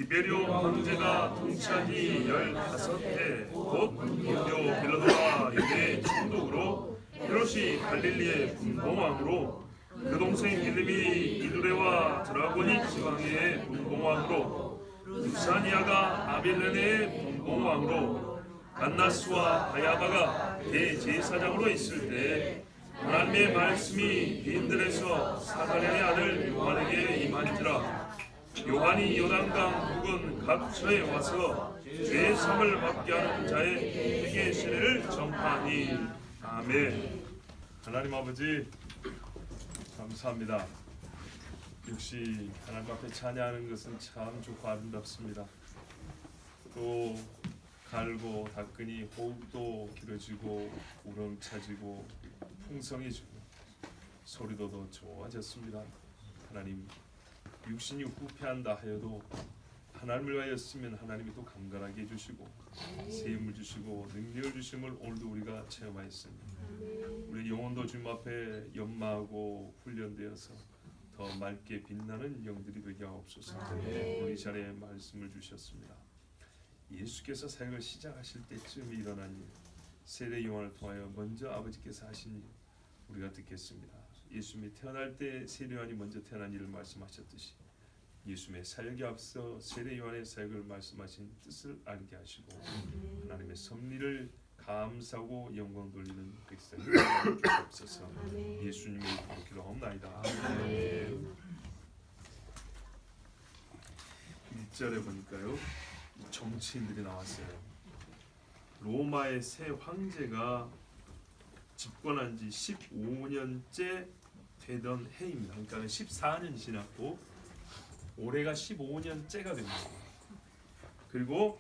디베리오 황제가 통치하니 15해 곧 본디오 빌라도가 유대의 총독으로 헤롯이 갈릴리의 분봉왕으로 그 동생 빌립이 이두레와 드라고니 지방의 분봉왕으로 루사니아가 아빌레네의 분봉왕으로 안나스와 바야바가 대제사장으로 있을 때 하나님의 말씀이 빈들에서 사가랴의 아들 요한에게 임한지라. 요한이 요단강 부근 각 처에 와서 죄의 사함을 받게 하는 자의 회개 시를 전파하니. 아멘. 하나님 아버지 감사합니다. 역시 하나님 앞에 찬양하는 것은 참 좋고 아름답습니다. 또 갈고 닦으니 호흡도 길어지고 우렁차지고 풍성해지고 소리도 더 좋아졌습니다. 하나님, 육신이 후패한다 하여도 하나님을 위하였으면 하나님이 또 강건하게 해주시고 새 힘을 주시고 능력을 주심을 오늘도 우리가 체험하였습니다. 우리 영혼도 주님 앞에 연마하고 훈련되어서 더 맑게 빛나는 영들이 되게 하옵소서. 오늘 이 자리에 말씀을 주셨습니다. 예수께서 사역을 시작하실 때쯤 일어난 일, 세례 요한을 통하여 먼저 아버지께서 하신 일 우리가 듣겠습니다. 예수님이 태어날 때 세례 요한이 먼저 태어난 일을 말씀하셨듯이 예수님의 사역에 앞서 세례 요한의 사역을 말씀하신 뜻을 알게 하시고 하나님의 섭리를 감사하고 영광 돌리는 백성이 되옵소서. 예수님의 이름으로 기도하옵나이다. 1절에 보니까요, 정치인들이 나왔어요. 로마의 새 황제가 집권한 지 15년째 되던 해입니다. 그러니까 14년 지났고 올해가 15년째가 됩니다. 그리고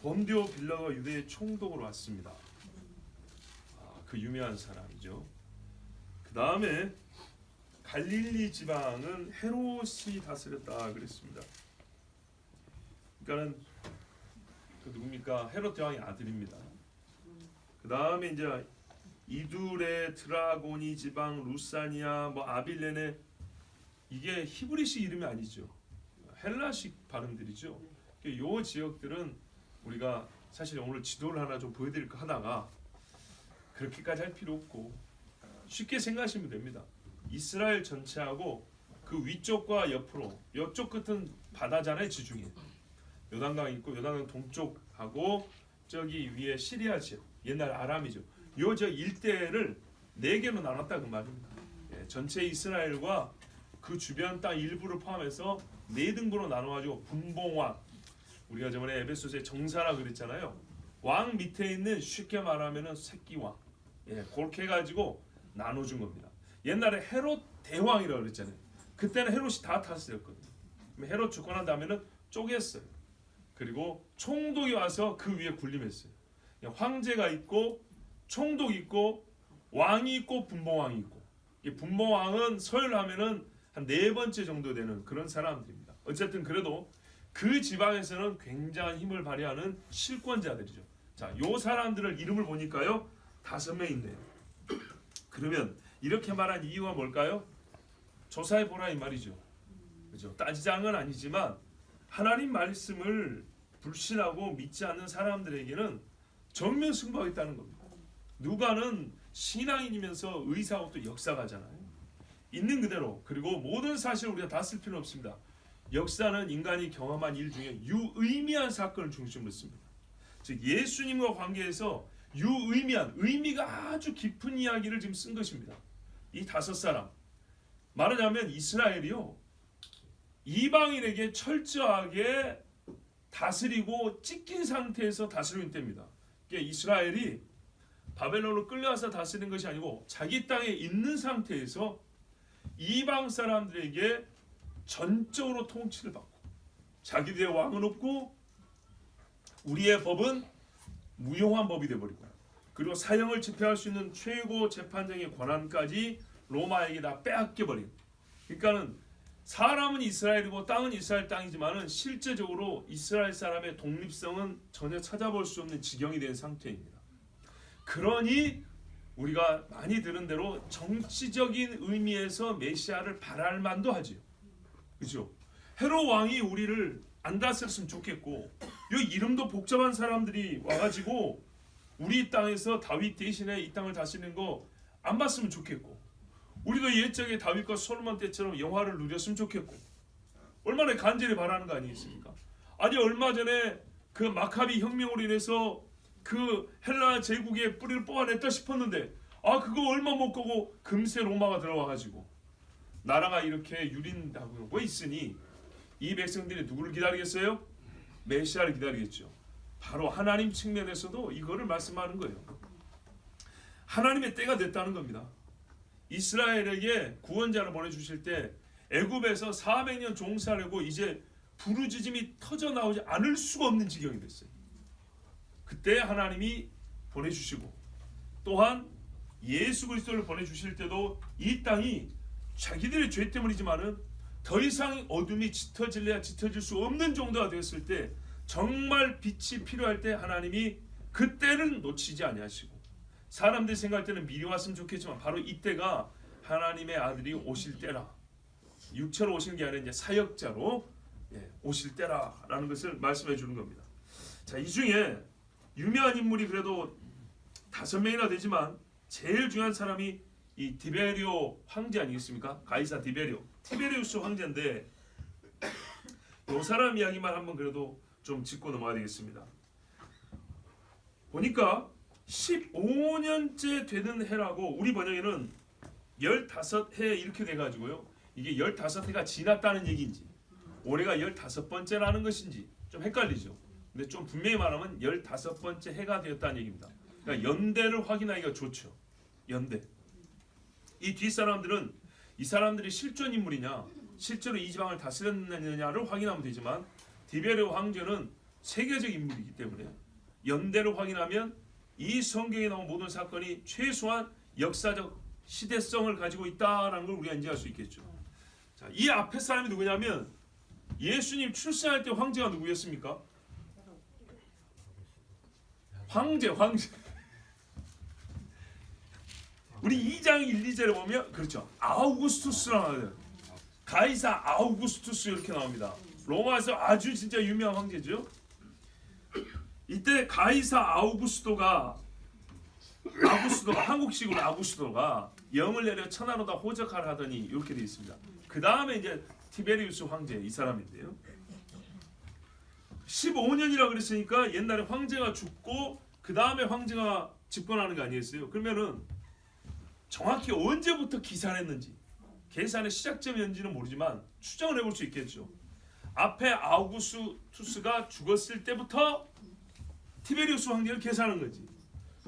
본디오 빌라도가 유대의 총독으로 왔습니다. 그 유명한 사람이죠. 그 다음에 갈릴리 지방은 헤롯이 다스렸다 그랬습니다. 그러니까는 그 누굽니까? 헤롯 대왕의 아들입니다. 그 다음에 이제 이두레, 드라고니 지방, 루사니아, 아빌레네, 이게 히브리식 이름이 아니죠. 헬라식 발음들이죠. 이 지역들은 우리가 사실 오늘 지도를 하나 좀 보여드릴까 하다가 그렇게까지 할 필요 없고 쉽게 생각하시면 됩니다. 이스라엘 전체하고 그 위쪽과 옆으로, 이쪽 끝은 바다잖아요. 지중해. 요단강 있고 요단강 동쪽하고 저기 위에 시리아 지역, 옛날 아람이죠. 요 저 일대를 4개로 나눴다 그 말입니다. 전체 이스라엘과 그 주변 땅 일부를 포함해서 4등분으로 나눠가지고 분봉왕, 우리가 저번에 에베소서에 정사라 그랬잖아요. 왕 밑에 있는 쉽게 말하면은 새끼왕, 그렇게 해가지고 나눠준 겁니다. 옛날에 헤롯 대왕이라고 그랬잖아요. 그때는 헤롯이 다 다스렸거든요. 헤롯 주권한 다음에는 쪼갰어요. 그리고 총독이 와서 그 위에 군림했어요. 황제가 있고 총독이 있고 왕이 있고 분봉왕이 있고, 이 분봉왕은 서열하면은 한 4번째 정도 되는 그런 사람들입니다. 어쨌든 그래도 그 지방에서는 굉장한 힘을 발휘하는 실권자들이죠. 자, 요 사람들을 이름을 보니까요 5명 있네요. 그러면 이렇게 말한 이유가 뭘까요? 조사해 보라 이 말이죠. 그죠? 따지자는 아니지만 하나님 말씀을 불신하고 믿지 않는 사람들에게는 정면 승부하겠다는 겁니다. 누가는 신앙인이면서 의사하고 또 역사가잖아요. 있는 그대로, 그리고 모든 사실을 우리가 다 쓸 필요는 없습니다. 역사는 인간이 경험한 일 중에 유의미한 사건을 중심으로 씁니다. 즉 예수님과 관계에서 유의미한, 의미가 아주 깊은 이야기를 지금 쓴 것입니다. 이 5사람, 말하자면 이스라엘이요, 이방인에게 철저하게 다스리고 찢긴 상태에서 다스리는 때입니다. 그러니까 이스라엘이 바벨론으로 끌려와서 다스리는 것이 아니고 자기 땅에 있는 상태에서 이방 사람들에게 전적으로 통치를 받고, 자기들의 왕은 없고 우리의 법은 무용한 법이 되어버리고, 그리고 사형을 집행할 수 있는 최고 재판장의 권한까지 로마에게 다 빼앗겨버린. 그러니까는 사람은 이스라엘이고 땅은 이스라엘 땅이지만은 실제적으로 이스라엘 사람의 독립성은 전혀 찾아볼 수 없는 지경이 된 상태입니다. 그러니 우리가 많이 들은 대로 정치적인 의미에서 메시아를 바랄 만도 하지요. 그죠? 헤롯 왕이 우리를 안 다스렸으면 좋겠고, 이 이름도 복잡한 사람들이 와가지고 우리 땅에서 다윗 대신에 이 땅을 다스리는 거 안 봤으면 좋겠고, 우리도 옛적에 다윗과 솔로몬 때처럼 영화를 누렸으면 좋겠고, 얼마나 간절히 바라는 거 아니겠습니까? 아니 얼마 전에 그 마카비 혁명으로 인해서 그 헬라 제국의 뿌리를 뽑아냈다 싶었는데, 그거 얼마 못 가고 금세 로마가 들어와가지고 나라가 이렇게 유린다고 있으니 이 백성들이 누구를 기다리겠어요? 메시아를 기다리겠죠. 바로 하나님 측면에서도 이거를 말씀하는 거예요. 하나님의 때가 됐다는 겁니다. 이스라엘에게 구원자를 보내주실 때 애굽에서 400년 종살이고 이제 부르짖음이 터져 나오지 않을 수가 없는 지경이 됐어요. 그때 하나님이 보내주시고, 또한 예수 그리스도를 보내주실 때도 이 땅이 자기들의 죄 때문이지만은 더 이상 어둠이 짙어질래야 짙어질 수 없는 정도가 되었을 때, 정말 빛이 필요할 때 하나님이 그때는 놓치지 아니하시고, 사람들이 생각할 때는 미리 왔으면 좋겠지만 바로 이때가 하나님의 아들이 오실 때라, 육체로 오시는 게 아니라 이제 사역자로 오실 때라라는 것을 말씀해 주는 겁니다. 자, 이 중에 유명한 인물이 그래도 5명이나 되지만 제일 중요한 사람이 이 디베리오 황제 아니겠습니까? 가이사 티베리우스 황제인데, 이 사람 이야기만 한번 그래도 좀 짚고 넘어가야 되겠습니다. 보니까 15년째 되는 해라고, 우리 번역에는 15해 이렇게 돼가지고요, 이게 15해가 지났다는 얘기인지 올해가 15번째라는 것인지 좀 헷갈리죠. 근데 좀 분명히 말하면 15번째 해가 되었다는 얘기입니다. 그러니까 연대를 확인하기가 좋죠. 연대. 이 뒷사람들은 이 사람들이 실존 인물이냐, 실제로 이 지방을 다스렸느냐를 확인하면 되지만, 디베리오 황제는 세계적 인물이기 때문에 연대를 확인하면 이 성경에 나온 모든 사건이 최소한 역사적 시대성을 가지고 있다라는 걸 우리가 인지할 수 있겠죠. 자, 이 앞에 사람이 누구냐면 예수님 출생할 때 황제가 누구였습니까? 황제. 우리 2장 1, 2절에 보면 그렇죠. 아우구스투스라고 하요. 가이사 아우구스투스 이렇게 나옵니다. 로마에서 아주 진짜 유명한 황제죠. 이때 가이사 아우구스도가 한국식으로 아구스도가 영을 내려 천하로다 호적하라 하더니 이렇게 되어 있습니다. 그 다음에 이제 티베리우스 황제, 이 사람인데요. 15년이라고 그랬으니까 옛날에 황제가 죽고 그 다음에 황제가 집권하는 거 아니겠어요? 그러면은 정확히 언제부터 기산했는지, 계산의 시작점이었는지는 모르지만 추정을 해볼 수 있겠죠. 앞에 아우구스투스가 죽었을 때부터 티베리우스 황제를 계산한 거지.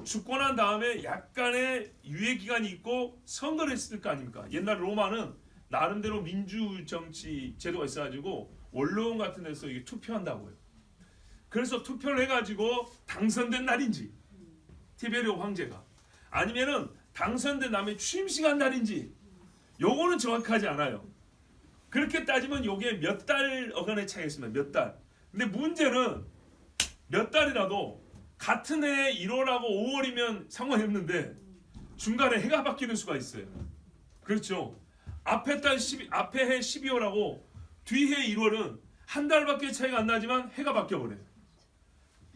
죽고 난 다음에 약간의 유예 기간이 있고 선거를 했을 거 아닙니까? 옛날 로마는 나름대로 민주 정치 제도가 있어가지고 원로원 같은 데서 이게 투표한다고요. 그래서 투표를 해가지고 당선된 날인지, 티베리오 황제가, 아니면은 당선된 다음에 취임식한 날인지, 요거는 정확하지 않아요. 그렇게 따지면 요게 몇 달 어간의 차이가 있습니다. 몇 달. 근데 문제는 몇 달이라도 같은 해 1월하고 5월이면 상관이 없는데 중간에 해가 바뀌는 수가 있어요. 그렇죠. 앞에 해 12월하고 뒤해 1월은 한 달밖에 차이가 안 나지만 해가 바뀌어버려요.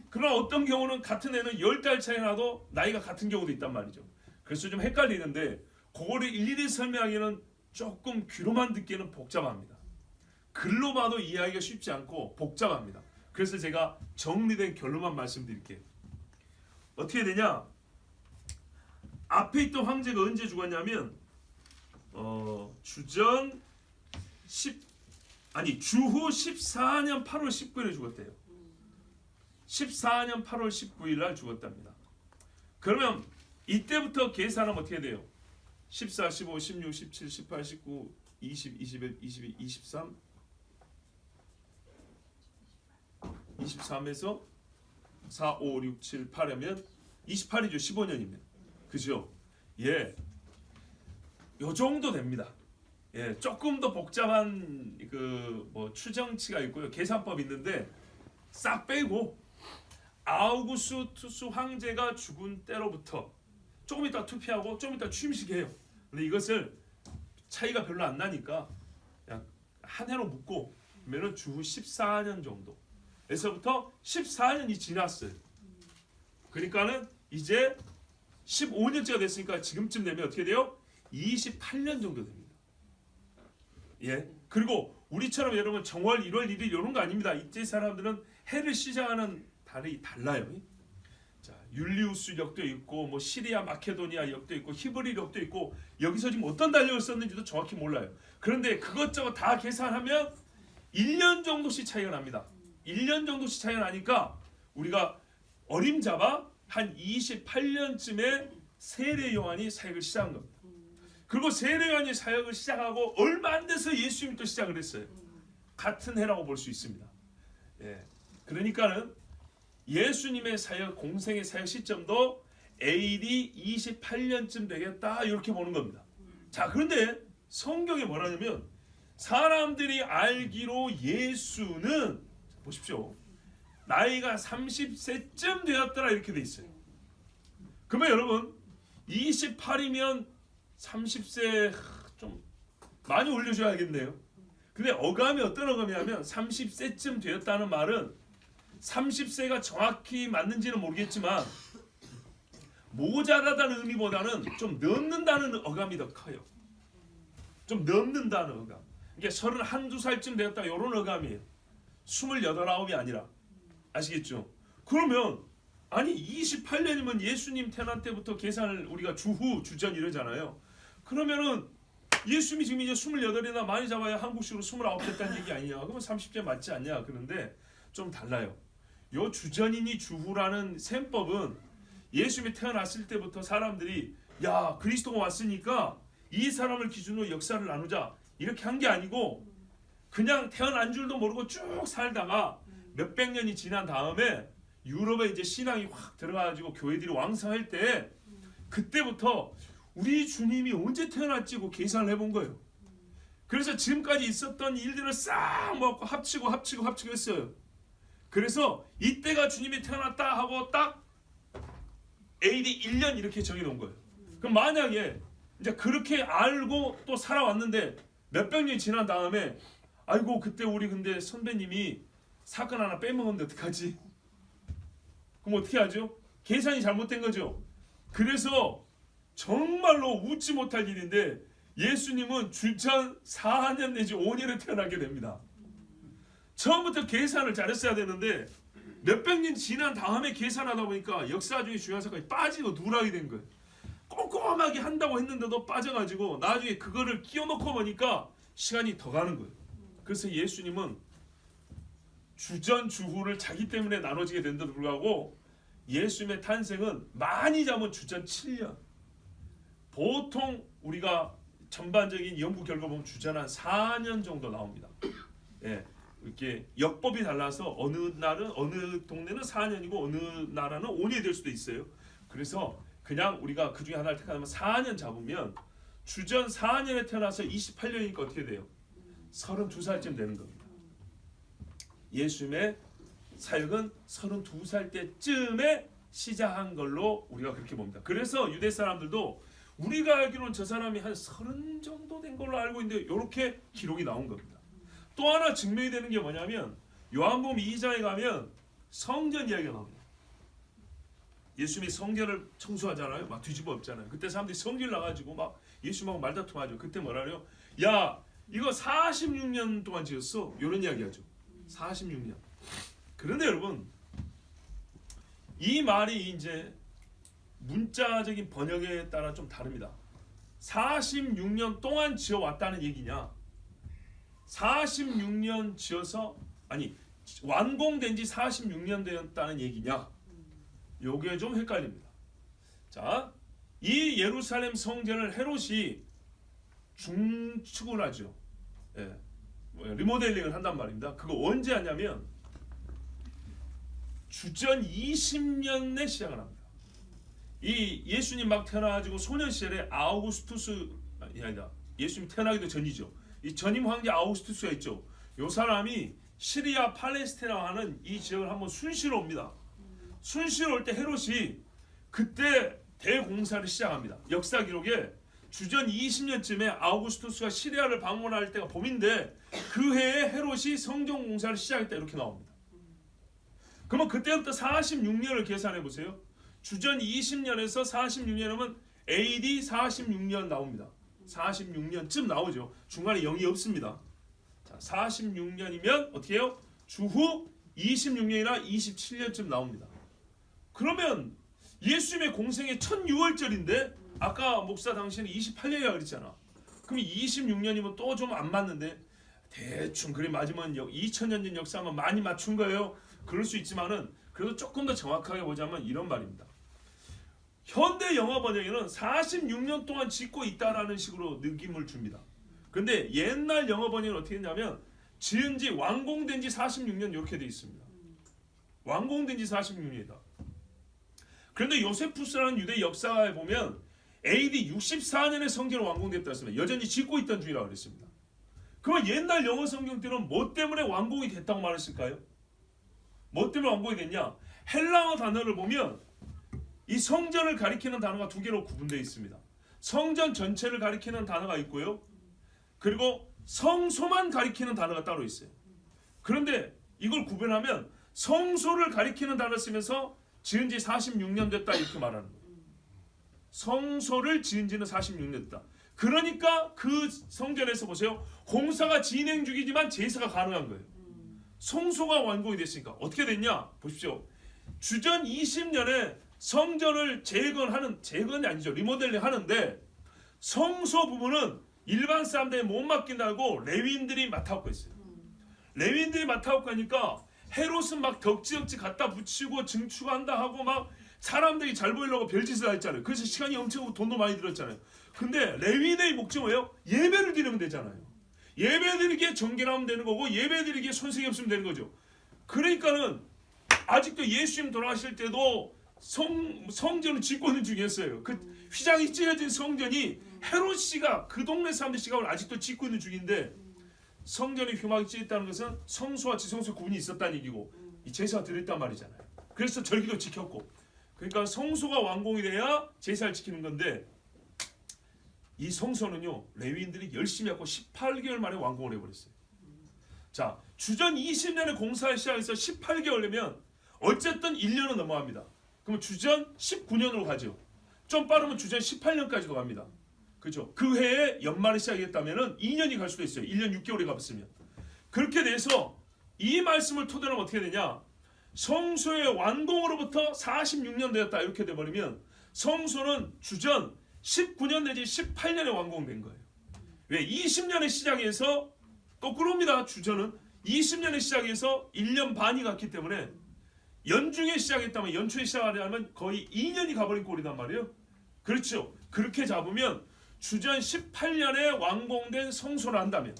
그러나 어떤 경우는 같은 해는 10달 차이 나도 나이가 같은 경우도 있단 말이죠. 그래서 좀 헷갈리는데 그거를 일일이 설명하기는 조금 귀로만 듣기에는 복잡합니다. 글로 봐도 이해하기가 쉽지 않고 복잡합니다. 그래서 제가 정리된 결론만 말씀드릴게요. 어떻게 되냐? 앞에 있던 황제가 언제 죽었냐면 주후 14년 8월 19일에 죽었대요. 14년 8월 19일 날 죽었답니다. 그러면 이때부터 계산하면 어떻게 돼요? 14, 15, 16, 17, 18, 19, 20, 21, 22, 23, 23에서 4, 5, 6, 7, 8 하면 28이죠. 15년이면. 그죠? 예. 요 정도 됩니다. 예, 조금 더 복잡한 추정치가 있고요. 계산법이 있는데 싹 빼고 아우구스투스 황제가 죽은 때로부터 조금 이따 투표하고 좀 이따 취임식해요. 근데 이것을 차이가 별로 안 나니까 그냥 한 해로 묶고 그러면 주후 14년 정도 에서부터 14년이 지났어요. 그러니까는 이제 15년째가 됐으니까 지금쯤 되면 어떻게 돼요? 28년 정도 됩니다. 예. 그리고 우리처럼 여러분 정월 1월 1일 이런 거 아닙니다. 이때 사람들은 해를 시작하는 달이 달라요. 자, 율리우스 역도 있고 뭐 시리아 마케도니아 역도 있고 히브리 역도 있고 여기서 지금 어떤 달력을 썼는지도 정확히 몰라요. 그런데 그것저것 다 계산하면 1년 정도씩 차이가 납니다. 1년 정도씩 차이가 나니까 우리가 어림잡아 한 28년쯤에 세례 요한이 사역을 시작한 겁니다. 그리고 세례 요한이 사역을 시작하고 얼마 안 돼서 예수님이 또 시작을 했어요. 같은 해라고 볼 수 있습니다. 예. 그러니까는 예수님의 사역, 공생의 사역 시점도 AD 28년쯤 되겠다 이렇게 보는 겁니다. 자, 그런데 성경에 뭐라냐면 사람들이 알기로 예수는 보십시오. 나이가 30세쯤 되었더라 이렇게 돼 있어요. 그러면 여러분 28이면 30세 좀 많이 올려줘야겠네요. 근데 어감이 어떤 어감이냐면 30세쯤 되었다는 말은 30세가 정확히 맞는지는 모르겠지만 모자라다는 의미보다는 좀 넘는다는 어감이 더 커요. 좀 넘는다는 어감. 이게 31, 2살쯤 되었다 이런 어감이에요. 28, 9이 아니라. 아시겠죠? 그러면 아니 28년이면 예수님 태어난 때부터 계산을 우리가 주후, 주전 이러잖아요. 그러면은 예수님이 지금 이제 28이나 많이 잡아야 한국식으로 29 됐다는 얘기 아니냐. 그러면 30대 맞지 않냐. 그런데 좀 달라요. 요 주전이니 주후라는 셈법은 예수님이 태어났을 때부터 사람들이 야 그리스도가 왔으니까 이 사람을 기준으로 역사를 나누자 이렇게 한 게 아니고 그냥 태어난 줄도 모르고 쭉 살다가 몇백 년이 지난 다음에 유럽에 이제 신앙이 확 들어가가지고 교회들이 왕성할 때 그때부터 우리 주님이 언제 태어났지고 계산을 해본 거예요. 그래서 지금까지 있었던 일들을 싹 모아서 합치고 했어요. 그래서 이때가 주님이 태어났다 하고 딱 AD 1년 이렇게 정해놓은 거예요. 그럼 만약에 이제 그렇게 알고 또 살아왔는데 몇백 년이 지난 다음에 아이고 그때 우리 근데 선배님이 사건 하나 빼먹었는데 어떡하지? 그럼 어떻게 하죠? 계산이 잘못된 거죠. 그래서 정말로 웃지 못할 일인데 예수님은 주전 4년 내지 5년에 태어나게 됩니다. 처음부터 계산을 잘했어야 되는데 몇백 년 지난 다음에 계산하다 보니까 역사 중에 중요한 사건이 빠지고 누락이 된 거예요. 꼼꼼하게 한다고 했는데도 빠져가지고 나중에 그거를 끼워놓고 보니까 시간이 더 가는 거예요. 그래서 예수님은 주전 주후를 자기 때문에 나눠지게 된데도 불구하고 예수님의 탄생은 많이 잡으면 주전 7년. 보통 우리가 전반적인 연구 결과 보면 주전 한 4년 정도 나옵니다. 예, 이렇게 역법이 달라서 어느 날은 어느 동네는 4년이고 어느 나라는 5년이 될 수도 있어요. 그래서 그냥 우리가 그 중에 하나를 택하면 4년 잡으면 주전 4년에 태어나서 28년이니까 어떻게 돼요? 32살쯤 되는 겁니다. 예수님의 사역은 32살 때쯤에 시작한 걸로 우리가 그렇게 봅니다. 그래서 유대 사람들도 우리가 알기로는 저 사람이 한 30 정도 된 걸로 알고 있는데 이렇게 기록이 나온 겁니다. 또 하나 증명이 되는 게 뭐냐면 요한복음 2장에 가면 성전 이야기가 나옵니다. 예수님이 성전을 청소하잖아요. 막 뒤집어 엎잖아요. 그때 사람들이 성길 나가지고 막 예수님하고 말다툼하죠. 그때 뭐라요? 야 이거 46년 동안 지었어. 이런 이야기하죠. 46년. 그런데 여러분 이 말이 이제 문자적인 번역에 따라 좀 다릅니다. 46년 동안 지어왔다는 얘기냐 46년 지어서 아니 완공된 지 46년 되었다는 얘기냐 요게 좀 헷갈립니다. 자, 이 예루살렘 성전을 헤롯이 중축을 하죠. 예, 리모델링을 한단 말입니다. 그거 언제 하냐면 주전 20년에 시작을 합니다. 이 예수님 막 태어나가지고 소년 시절에 아우구스투스 아니다. 예수님 태어나기도 전이죠. 이 전임 황제 아우구스투스가 있죠. 요 사람이 시리아 팔레스티나 하는 이 지역을 한번 순시로 옵니다. 순시로 올 때 헤롯이 그때 대공사를 시작합니다. 역사 기록에 주전 20년쯤에 아우구스투스가 시리아를 방문할 때가 봄인데 그 해에 헤롯이 성전 공사를 시작했다 이렇게 나옵니다. 그러면 그때부터 46년을 계산해 보세요. 주전 20년에서 46년이면 AD 46년 나옵니다. 46년쯤 나오죠. 중간에 0이 없습니다. 자, 46년이면 어떻게 해요? 주후 26년이나 27년쯤 나옵니다. 그러면 예수님의 공생의 첫 6월절인데 아까 목사 당신은 28년이라고 그랬잖아. 그럼 26년이면 또 좀 안 맞는데 대충 그래 맞으면 2000년 전 역사만 많이 맞춘 거예요. 그럴 수 있지만은 그래도 조금 더 정확하게 보자면 이런 말입니다. 현대 영어 번역에는 46년 동안 짓고 있다라는 식으로 느낌을 줍니다. 근데 옛날 영어 번역은 어떻게 했냐면 지은 지 완공된 지 46년 이렇게 돼 있습니다. 완공된 지 46년이다. 그런데 요세푸스라는 유대 역사에 보면 AD 64년에 성전이 완공됐다 했습니다. 여전히 짓고 있던 중이라고 그랬습니다. 그러면 옛날 영어 성경들은 뭐 때문에 완공이 됐다고 말했을까요? 뭐 때문에 완공이 됐냐? 헬라어 단어를 보면 이 성전을 가리키는 단어가 두 개로 구분되어 있습니다. 성전 전체를 가리키는 단어가 있고요. 그리고 성소만 가리키는 단어가 따로 있어요. 그런데 이걸 구분하면 성소를 가리키는 단어를 쓰면서 지은 지 46년 됐다 이렇게 말하는 거예요. 성소를 지은 지는 46년 됐다. 그러니까 그 성전에서 보세요. 공사가 진행 중이지만 제사가 가능한 거예요. 성소가 완공이 됐으니까 어떻게 됐냐? 보십시오. 주전 20년에 성전을 재건이 아니죠. 리모델링 하는데 성소 부분은 일반 사람들이 못 맡긴다고 레위인들이 맡아오고 있어요. 레위인들이 맡아오고 하니까 헤롯은 막 덕지덕지 갖다 붙이고 증축한다 하고 막 사람들이 잘 보이려고 별짓을 다 했잖아요. 그래서 시간이 엄청 돈도 많이 들었잖아요. 근데 레위인의 목적은 뭐예요? 예배를 드리면 되잖아요. 예배 드리기에 정결하면 되는 거고 예배 드리기에 손색이 없으면 되는 거죠. 그러니까는 아직도 예수님 돌아가실 때도 성전을 짓고 있는 중이었어요. 그 휘장이 찢어진 성전이 헤롯씨가 그 동네 사람들 시각을 아직도 짓고 있는 중인데 성전이 휘막이 찢었다는 것은 성소와 지성소 구분이 있었다는 얘기고 이 제사가 드렸단 말이잖아요. 그래서 절기도 지켰고 그러니까 성소가 완공이 돼야 제사를 지키는 건데 이 성소는요 레위인들이 열심히 하고 18개월 만에 완공을 해버렸어요. 자 주전 20년에 공사를 시작해서 18개월이면 어쨌든 1년은 넘어갑니다. 그럼 주전 19년으로 가죠. 좀 빠르면 주전 18년까지도 갑니다. 그렇죠? 그 해에 연말에 시작했다면 2년이 갈 수도 있어요. 1년 6개월이 가봤으면. 그렇게 돼서 이 말씀을 토대로 하면 어떻게 되냐? 성소의 완공으로부터 46년 되었다 이렇게 돼버리면 성소는 주전 19년 내지 18년에 완공된 거예요. 왜? 20년에 시작해서 거꾸로입니다. 주전은 20년에 시작해서 1년 반이 갔기 때문에 연중에 시작했다면 연초에 시작하려면 거의 2년이 가버린 꼴이단 말이에요. 그렇죠. 그렇게 잡으면 주전 18년에 완공된 성소를 한다면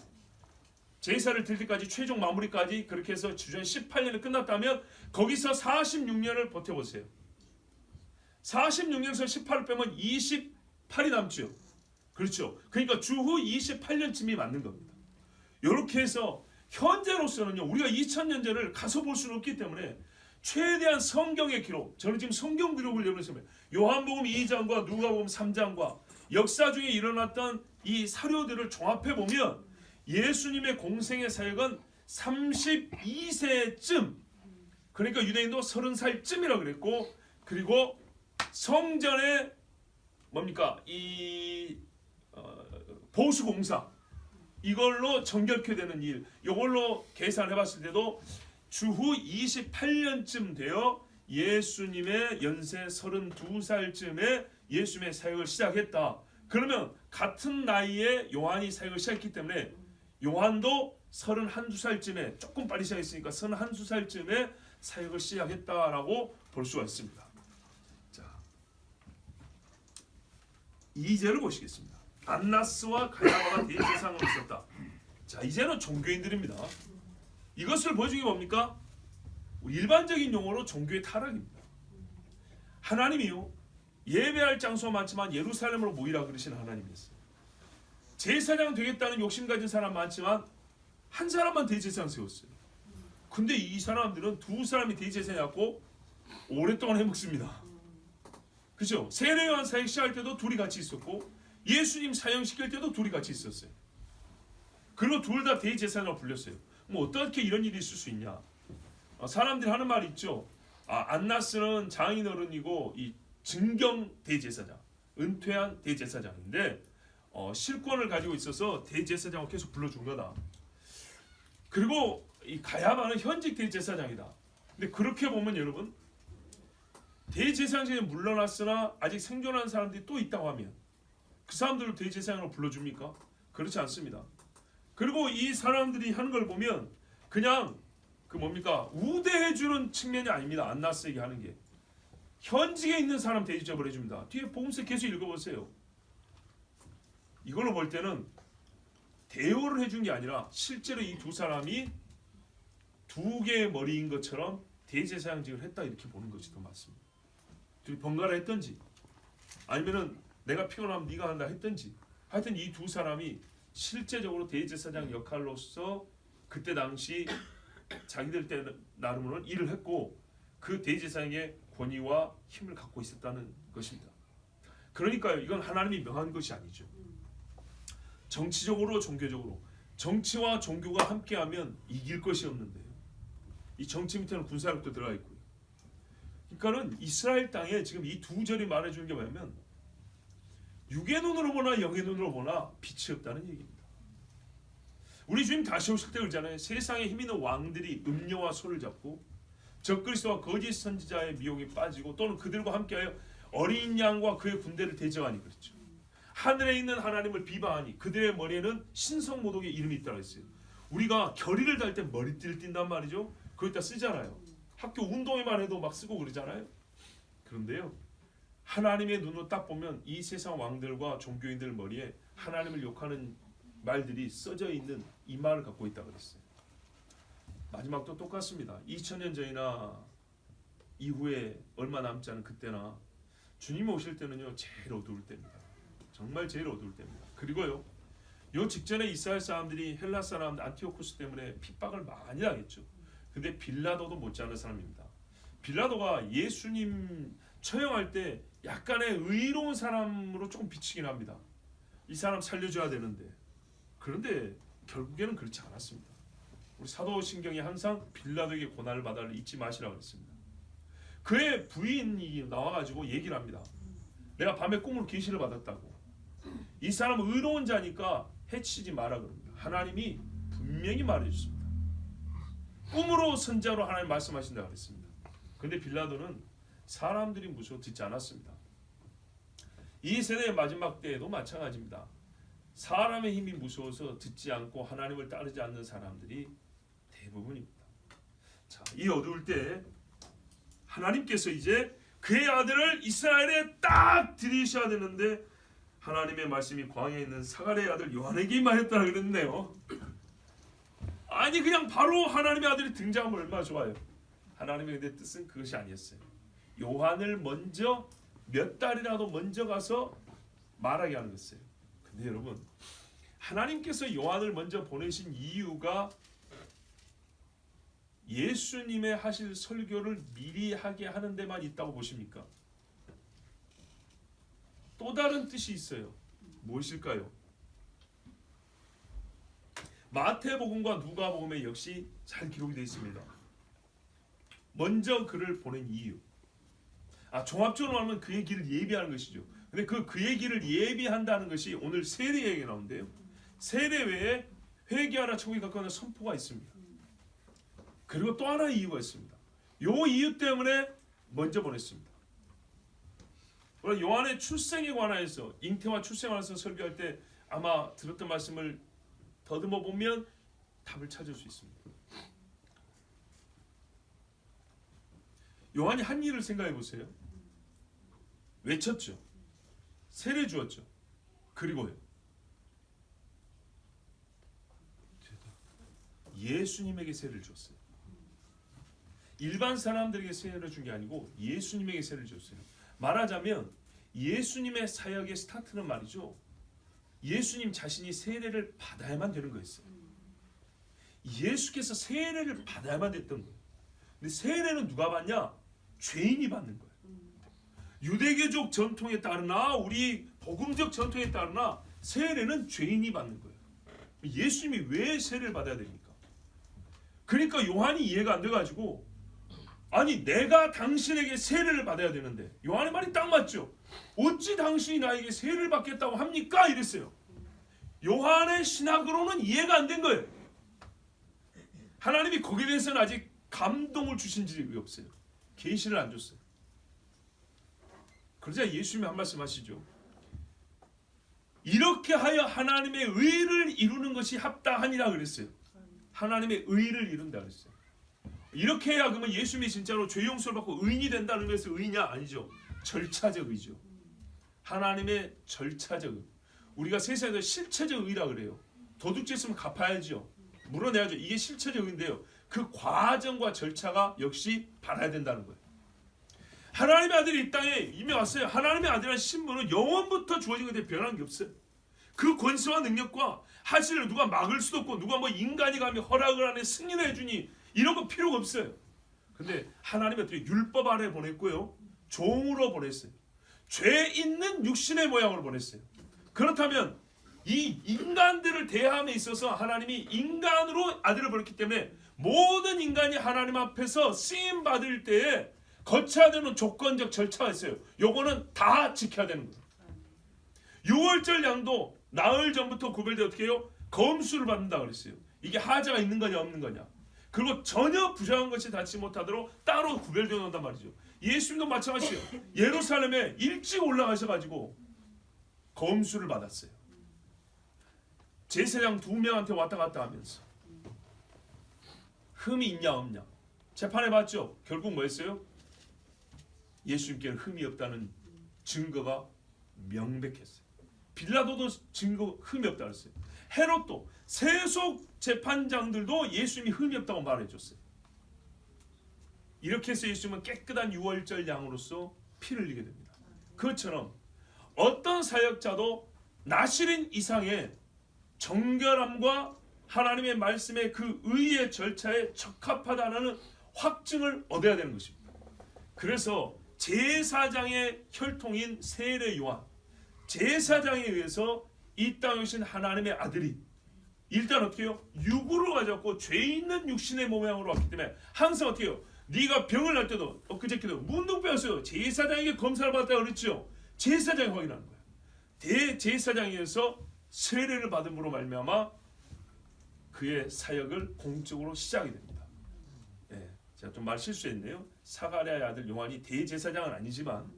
제사를 드릴 때까지 최종 마무리까지 그렇게 해서 주전 18년에 끝났다면 거기서 46년을 버텨보세요. 46년에서 18을 빼면 28이 남죠. 그렇죠. 그러니까 주후 28년쯤이 맞는 겁니다. 이렇게 해서 현재로서는요 우리가 2000년제를 가서 볼 수는 없기 때문에 최대한 성경의 기록, 저는 지금 성경 기록을 열었습니다. 요한복음 2장과 누가복음 3장과 역사 중에 일어났던 이 사료들을 종합해 보면 예수님의 공생의 사역은 32세쯤, 그러니까 유대인도 30살쯤이라고 그랬고, 그리고 성전의 뭡니까 이 보수 공사 이걸로 정결케 되는 일, 이걸로 계산해봤을 때도 주후 28년쯤 되어 예수님의 연세 32살쯤에 예수님의 사역을 시작했다. 그러면 같은 나이에 요한이 사역을 시작했기 때문에 요한도 31살쯤에 조금 빨리 시작했으니까 31살쯤에 사역을 시작했다라고 볼 수가 있습니다. 자, 2절을 보시겠습니다. 안나스와 가야바가 대제사장으로 있었다. 자, 이제는 종교인들입니다. 이것을 보여준 게 뭡니까? 일반적인 용어로 종교의 타락입니다. 하나님이요 예배할 장소가 많지만 예루살렘으로 모이라 그러시는 하나님이었어요. 제사장 되겠다는 욕심 가진 사람 많지만 한 사람만 대제사장 세웠어요. 근데 이 사람들은 두 사람이 대제사장이었고 오랫동안 해먹습니다. 그렇죠? 세례요한 사역 시작할 때도 둘이 같이 있었고 예수님 사형시킬 때도 둘이 같이 있었어요. 그리고 둘 다 대제사장으로 불렸어요. 뭐 어떻게 이런 일이 있을 수 있냐? 사람들이 하는 말이 있죠. 안나스는 장인어른이고 이 증경 대제사장, 은퇴한 대제사장인데 실권을 가지고 있어서 대제사장을 계속 불러준 거다. 그리고 이 가야만은 현직 대제사장이다. 근데 그렇게 보면 여러분, 대제사장이 물러났으나 아직 생존하는 사람들이 또 있다고 하면 그 사람들을 대제사장으로 불러줍니까? 그렇지 않습니다. 그리고 이 사람들이 하는 걸 보면 그냥 그 뭡니까? 우대해주는 측면이 아닙니다. 안나스에게 하는 게 현직에 있는 사람 대접을 해줍니다. 뒤에 복음서 계속 읽어보세요. 이걸로 볼 때는 대우를 해준 게 아니라 실제로 이 두 사람이 두 개의 머리인 것처럼 대제사장직을 했다 이렇게 보는 것이 더 맞습니다. 둘이 번갈아 했던지 아니면은 내가 피곤하면 네가 한다 했던지 하여튼 이 두 사람이 실제적으로 대제사장 역할로서 그때 당시 자기들 때 나름으로는 일을 했고 그 대제사장의 권위와 힘을 갖고 있었다는 것입니다. 그러니까요, 이건 하나님이 명한 것이 아니죠. 정치적으로 종교적으로 정치와 종교가 함께하면 이길 것이 없는데요. 이 정치 밑에는 군사력도 들어가 있고요. 그러니까는 이스라엘 땅에 지금 이 두 절이 말해주는 게 뭐냐면 육의 눈으로 보나 영의 눈으로 보나 빛이 없다는 얘기입니다. 우리 주님 다시 오실 때 그러잖아요. 세상에 힘 있는 왕들이 음료와 소를 잡고 적그리스도와 거짓 선지자의 미혹에 빠지고 또는 그들과 함께하여 어린 양과 그의 군대를 대적하니 그랬죠. 하늘에 있는 하나님을 비방하니 그들의 머리에는 신성모독의 이름이 있다고 했어요. 우리가 결의를 달 때 머리띠를 띈단 말이죠. 거기다 쓰잖아요. 학교 운동회만 해도 막 쓰고 그러잖아요. 그런데요, 하나님의 눈으로 딱 보면 이 세상 왕들과 종교인들 머리에 하나님을 욕하는 말들이 써져 있는 이 말을 갖고 있다고 그랬어요. 마지막도 똑같습니다. 2000년 전이나 이후에 얼마 남지 않은 그때나 주님 오실 때는요 제일 어두울 때입니다. 정말 제일 어두울 때입니다. 그리고요, 요 직전에 이스라엘 사람들이 헬라 사람 안티오코스 때문에 핍박을 많이 당했죠. 근데 빌라도도 못지않은 사람입니다. 빌라도가 예수님 처형할 때 약간의 의로운 사람으로 조금 비치긴 합니다. 이 사람 살려줘야 되는데, 그런데 결국에는 그렇지 않았습니다. 우리 사도신경이 항상 빌라도에게 고난을 받아를 잊지 마시라고 했습니다. 그의 부인이 나와가지고 얘기를 합니다. 내가 밤에 꿈으로 계시를 받았다고. 이 사람은 의로운 자니까 해치지 마라 그럽니다. 하나님이 분명히 말해줬습니다. 꿈으로 선자로 하나님 말씀하신다고 그랬습니다. 그런데 빌라도는 사람들이 무서워 듣지 않았습니다. 이 세대의 마지막 때에도 마찬가지입니다. 사람의 힘이 무서워서 듣지 않고 하나님을 따르지 않는 사람들이 대부분입니다. 자, 이 어두울 때 하나님께서 이제 그의 아들을 이스라엘에 딱 들이셔야 되는데 하나님의 말씀이 광야에 있는 사가랴의 아들 요한에게 임하였다고 그랬네요. 아니 그냥 바로 하나님의 아들이 등장하면 얼마나 좋아요. 하나님의 뜻은 그것이 아니었어요. 요한을 먼저 몇 달이라도 먼저 가서 말하게 하는 것이에요. 근데 여러분, 하나님께서 요한을 먼저 보내신 이유가 예수님의 하실 설교를 미리 하게 하는 데만 있다고 보십니까? 또 다른 뜻이 있어요. 무엇일까요? 마태복음과 누가복음에 역시 잘 기록이 되어 있습니다. 먼저 그를 보낸 이유. 종합적으로 말하면 그의 길을 예비하는 것이죠. 근데 그의 길을 예비한다는 것이 오늘 세례 얘기가 나오는데요. 세례 외에 회개하라 천국에 가까운 선포가 있습니다. 그리고 또 하나의 이유가 있습니다. 요 이유 때문에 먼저 보냈습니다. 요한의 출생에 관하여서, 잉태와 출생에 관해서 설교할 때 아마 들었던 말씀을 더듬어 보면 답을 찾을 수 있습니다. 요한이 한 일을 생각해 보세요. 외쳤죠. 세례 주었죠. 그리고요, 예수님에게 세례를 줬어요. 일반 사람들에게 세례를 준 게 아니고 예수님에게 세례를 줬어요. 말하자면 예수님의 사역의 스타트는 말이죠, 예수님 자신이 세례를 받아야만 되는 거였어요. 예수께서 세례를 받아야만 됐던 거예요. 근데 세례는 누가 받냐? 죄인이 받는 거예요. 유대교적 전통에 따르나 우리 복음적 전통에 따르나 세례는 죄인이 받는 거예요. 예수님이 왜 세례를 받아야 됩니까? 그러니까 요한이 이해가 안 돼가지고, 아니 내가 당신에게 세례를 받아야 되는데, 요한의 말이 딱 맞죠. 어찌 당신이 나에게 세례를 받겠다고 합니까? 이랬어요. 요한의 신학으로는 이해가 안 된 거예요. 하나님이 거기에 대해서는 아직 감동을 주신 적이 없어요. 계시를 안 줬어요. 그러자 예수님이 한 말씀 하시죠. 이렇게 하여 하나님의 의를 이루는 것이 합당하니라 그랬어요. 하나님의 의를 이룬다 그랬어요. 이렇게 해야 그러면 예수님이 진짜로 죄 용서를 받고 의인이 된다는 것에서 의냐? 아니죠. 절차적 의죠. 하나님의 절차적 의. 우리가 세상에서 실체적 의라 그래요. 도둑질 했으면 갚아야죠. 물어내야죠. 이게 실체적 의인데요. 그 과정과 절차가 역시 받아야 된다는 거예요. 하나님의 아들이 이 땅에 이미 왔어요. 하나님의 아들이라는 신분은 영원부터 주어진 것에 변한 게 없어요. 그 권세와 능력과 하실을 누가 막을 수도 없고, 누가 뭐 인간이 감히 허락을 하네 승인을 해주니 이런 거 필요가 없어요. 근데 하나님이 어떻게 율법 아래 보냈고요, 종으로 보냈어요. 죄 있는 육신의 모양으로 보냈어요. 그렇다면 이 인간들을 대함에 있어서 하나님이 인간으로 아들을 보냈기 때문에 모든 인간이 하나님 앞에서 쓰임 받을 때에 거쳐야 되는 조건적 절차가 있어요. 요거는 다 지켜야 되는 거예요. 6월절 양도 나흘 전부터 구별돼 어떻게 해요? 검수를 받는다 그랬어요. 이게 하자가 있는 거냐 없는 거냐. 그리고 전혀 부정한 것이 닿지 못하도록 따로 구별되어 놓는단 말이죠. 예수님도 마찬가지예요. 예루살렘에 일찍 올라가셔가지고 검수를 받았어요. 제사장 2명한테 왔다 갔다 하면서 흠이 있냐 없냐 재판해 봤죠. 결국 뭐였어요? 예수님께는 흠이 없다는 증거가 명백했어요. 빌라도도 증거 흠이 없다 그랬어요. 헤롯도, 세속 재판장들도 예수님이 흠이 없다고 말해줬어요. 이렇게 해서 예수님은 깨끗한 유월절 양으로서 피를 흘리게 됩니다. 그것처럼 어떤 사역자도 나시린 이상의 정결함과 하나님의 말씀의 그 의의 절차에 적합하다는 확증을 얻어야 되는 것입니다. 그래서 제사장의 혈통인 세례 요한, 제사장에 의해서 이 땅에 오신 하나님의 아들이 일단 어떻게 해요? 육으로 가졌고 죄 있는 육신의 모양으로 왔기 때문에 항상 어떻게 해요? 네가 병을 날 때도 엊그저께도 문둥병이었어요. 제사장에게 검사를 받았다 그랬죠. 제사장이 확인하는 거예요. 대제사장에서 세례를 받음으로 말미암아 그의 사역을 공적으로 시작이 됩니다. 네, 제가 좀 말 실수했네요. 사가랴의 아들 요한이 대제사장은 아니지만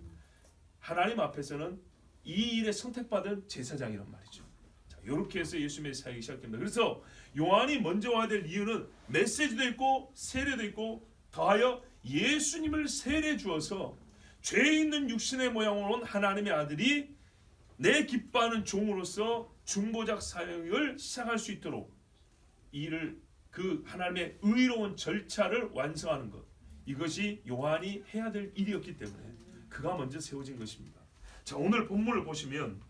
하나님 앞에서는 이 일에 선택받은 제사장이란 말이죠. 자, 이렇게 해서 예수님의 사역이 시작됩니다. 그래서 요한이 먼저 와야 될 이유는 메시지도 있고 세례도 있고 더하여 예수님을 세례 주어서 죄 있는 육신의 모양으로 온 하나님의 아들이 내 기뻐하는 종으로서 중보작 사역을 시작할 수 있도록 이를 그 하나님의 의로운 절차를 완성하는 것, 이것이 요한이 해야 될 일이었기 때문에 그가 먼저 세워진 것입니다. 자, 오늘 본문을 보시면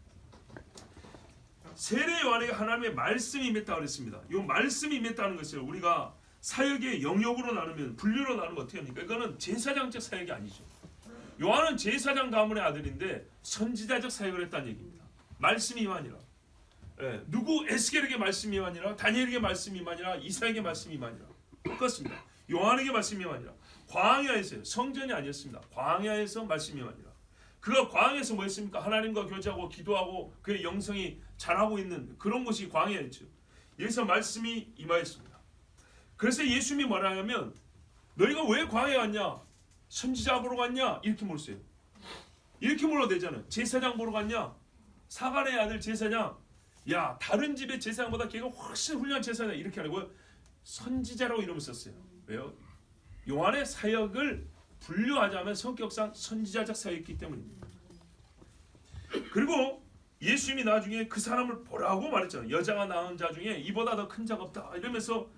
세례 요한에게 하나님의 말씀이 임했다고 그랬습니다. 이 말씀이 임했다는 것을 우리가 사역의 영역으로 나누면 분류로 나누면 어떻게 합니까? 이거는 제사장적 사역이 아니죠. 요한은 제사장 가문의 아들인데 선지자적 사역을 했다는 얘기입니다. 말씀이 임하니라. 누구 에스겔에게 말씀이 임하니라, 다니엘에게 말씀이 임하니라, 이사에게 말씀이 임하니라. 똑같습니다. 요한에게 말씀이 임하니라. 광야에서요. 성전이 아니었습니다. 광야에서 말씀이 임하니라. 그가 광야에서 뭐 했습니까? 하나님과 교제하고 기도하고 그의 영성이 자라고 있는 그런 것이 광야였죠. 여기서 말씀이 임하였습니다. 그래서 예수님이 뭐라 하냐면 너희가 왜 광야에 갔냐? 선지자 보러 갔냐? 이렇게 물었어요. 이렇게 물어도 되잖아요. 제사장 보러 갔냐? 사간의 아들 제사장. 야, 다른 집의 제사장보다 걔가 훨씬 훌륭한 제사장. 이렇게 하려고 선지자라고 이름을 썼어요. 왜요? 요한의 사역을 분류하자면 성격상 선지자적 사역이기 때문입니다. 그리고 예수님이 나중에 그 사람을 보라고 말했잖아요. 여자가 낳은 자 중에 이보다 더 큰 자가 없다. 이러면서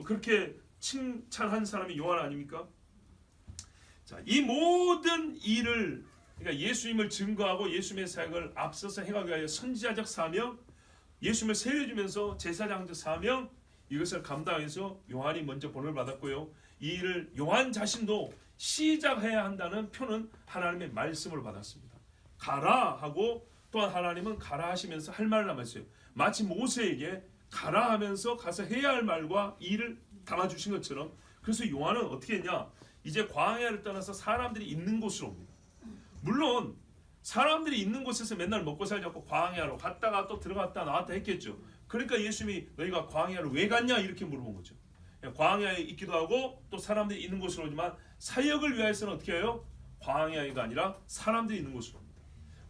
그렇게 칭찬한 사람이 요한 아닙니까? 자, 이 모든 일을, 그러니까 예수님을 증거하고 예수님의 사역을 앞서서 해가기 위하여 선지자적 사명, 예수님을 세례주면서 제사장적 사명, 이것을 감당해서 요한이 먼저 본을 받았고요. 이 일을 요한 자신도 시작해야 한다는 표는 하나님의 말씀을 받았습니다. 가라 하고 또한 하나님은 가라 하시면서 할 말을 남았어요. 마치 모세에게 가라 하면서 가서 해야 할 말과 일을 담아주신 것처럼. 그래서 요한은 어떻게 했냐, 이제 광야를 떠나서 사람들이 있는 곳으로 옵니다. 물론 사람들이 있는 곳에서 맨날 먹고 살자고 광야로 갔다가 또 들어갔다 나왔다 했겠죠. 그러니까 예수님이 너희가 광야를 왜 갔냐 이렇게 물어본 거죠. 광야에 있기도 하고 또 사람들이 있는 곳으로 오지만 사역을 위해서는 어떻게 해요? 광야가 아니라 사람들이 있는 곳으로 옵니다.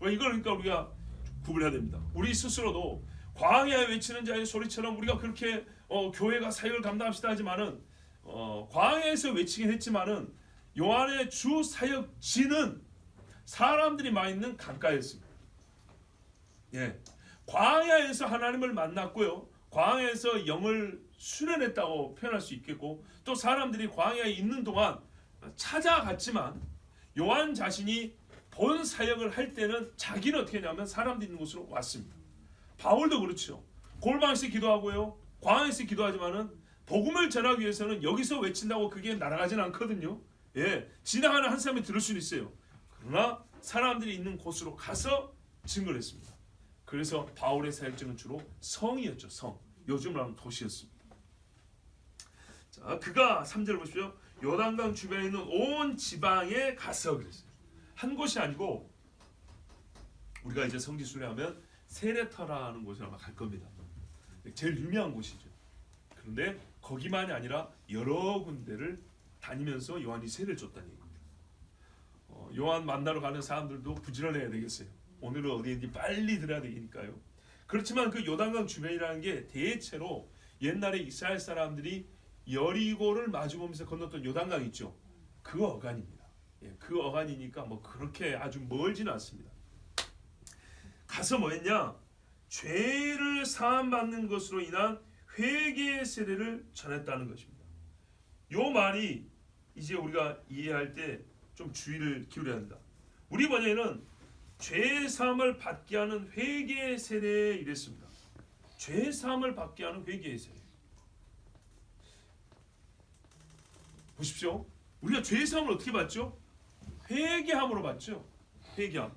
이걸 그러니까 우리가 구분해야 됩니다. 우리 스스로도 광야에 외치는 자의 소리처럼 우리가 그렇게 교회가 사역을 감당합시다 하지만은 광야에서 외치긴 했지만은 요한의 주 사역지는 사람들이 많이 있는 강가였습니다. 예, 광야에서 하나님을 만났고요. 광야에서 영을 수련했다고 표현할 수 있겠고, 또 사람들이 광야에 있는 동안 찾아갔지만 요한 자신이 본 사역을 할 때는 자기는 어떻게 했냐면 사람들이 있는 곳으로 왔습니다. 바울도 그렇죠. 골방에서 기도하고요, 광야에서 기도하지만은 복음을 전하기 위해서는 여기서 외친다고 그게 날아가지는 않거든요. 예, 지나가는 한 사람이 들을 수는 있어요. 그러나 사람들이 있는 곳으로 가서 증거를 했습니다. 그래서 바울의 사역지는 주로 성이었죠. 성. 요즘으로 하면 도시였습니다. 자, 그가 3절 보십시오. 요단강 주변에 있는 온 지방에 가서 그랬어요. 한 곳이 아니고 우리가 이제 성지 순례하면 세레터라는 곳에 아마 갈 겁니다. 제일 유명한 곳이죠. 그런데 거기만이 아니라 여러 군데를 다니면서 요한이 세례를 줬다는 얘기입니다. 요한 만나러 가는 사람들도 부지런해야 되겠어요. 오늘은 어디인지 빨리 들어야 되니까요. 그렇지만 그 요단강 주변이라는 게 대체로 옛날에 이스라엘 사람들이 여리고를 마주보면서 건넜던 요단강 있죠. 그 어간입니다. 예, 그 어간이니까 뭐 그렇게 아주 멀지는 않습니다. 가서 뭐 했냐? 죄를 사함받는 것으로 인한 회개의 세례를 전했다는 것입니다. 요 말이 이제 우리가 이해할 때 좀 주의를 기울여야 한다. 우리 번역에는 죄 사함을 받게 하는 회개의 세례 이랬습니다. 죄 사함을 받게 하는 회개의 세례. 보십시오. 우리가 죄 사함을 어떻게 받죠? 회개함으로 받죠. 회개함.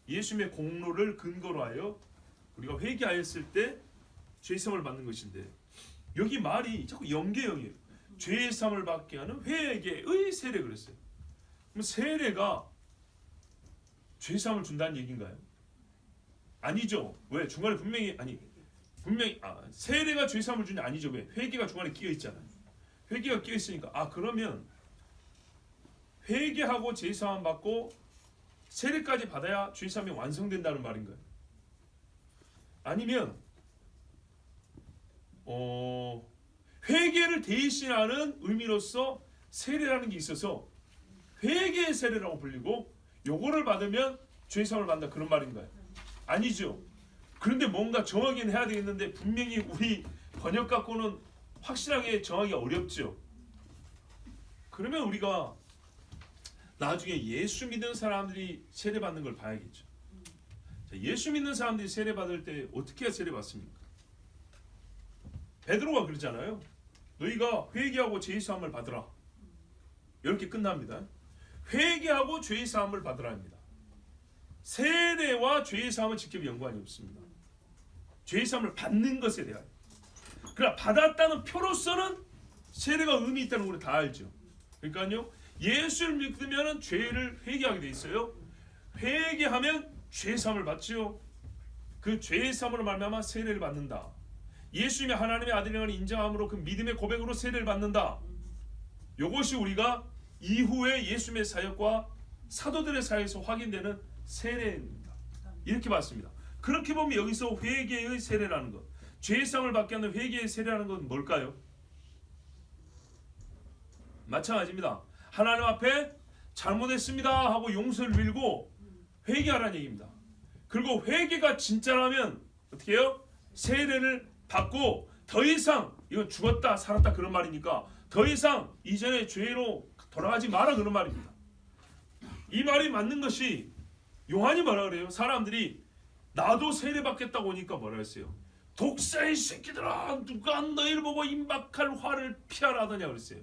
예수님의 공로를 근거로 하여 우리가 회개하였을 때 죄 사함을 받는 것인데, 여기 말이 자꾸 연계형이에요. 죄 사함을 받게 하는 회개의 세례 그랬어요. 그럼 세례가 죄 사함을 준다는 얘기인가요? 아니죠. 왜? 중간에 분명히 세례가 죄 사함을 주냐? 아니죠. 왜? 회개가 중간에 끼어 있잖아요. 회개가 끼어 있으니까 그러면 회개하고 죄 사함 받고 세례까지 받아야 죄 사함이 완성된다는 말인가요? 아니면 회개를 대신하는 의미로서 세례라는 게 있어서 회개의 세례라고 불리고 요거를 받으면 죄사함을 받는다 그런 말인가요? 아니죠. 그런데 뭔가 정하긴 해야 되겠는데 분명히 우리 번역 갖고는 확실하게 정하기가 어렵죠. 그러면 우리가 나중에 예수 믿는 사람들이 세례 받는 걸 봐야겠죠. 자, 예수 믿는 사람들이 세례 받을 때 어떻게 세례 받습니까? 베드로가 그러잖아요. 너희가 회개하고 죄 사함을 받으라. 이렇게 끝납니다. 회개하고 죄 사함을 받으라 합니다. 세례와 죄 사함은 직접 연관이 없습니다. 죄 사함을 받는 것에 대하여. 그러나 받았다는 표로서는 세례가 의미 있다는 걸 다 알죠. 그러니까요, 예수를 믿으면 죄를 회개하게 돼 있어요. 회개하면 죄 사함을 받죠. 그 죄 사함으로 말미암아 세례를 받는다. 예수님이 하나님의 아들임을 인정함으로 그 믿음의 고백으로 세례를 받는다. 이것이 우리가 이후에 예수님의 사역과 사도들의 사역에서 확인되는 세례입니다. 이렇게 봤습니다. 그렇게 보면 여기서 회개의 세례라는 것, 죄사함을 받게 하는 회개의 세례라는 건 뭘까요? 마찬가지입니다. 하나님 앞에 잘못했습니다 하고 용서를 빌고 회개하라는 얘기입니다. 그리고 회개가 진짜라면 어떻게 해요? 세례를 받고 더 이상 이건 죽었다 살았다 그런 말이니까 더 이상 이전의 죄로 돌아가지 마라 그런 말입니다. 이 말이 맞는 것이 요한이 뭐라 그래요? 사람들이 나도 세례 받겠다고 하니까 뭐라 했어요? 독사의 새끼들아, 누가 너희를 보고 임박할 화를 피하라 하더냐 그랬어요.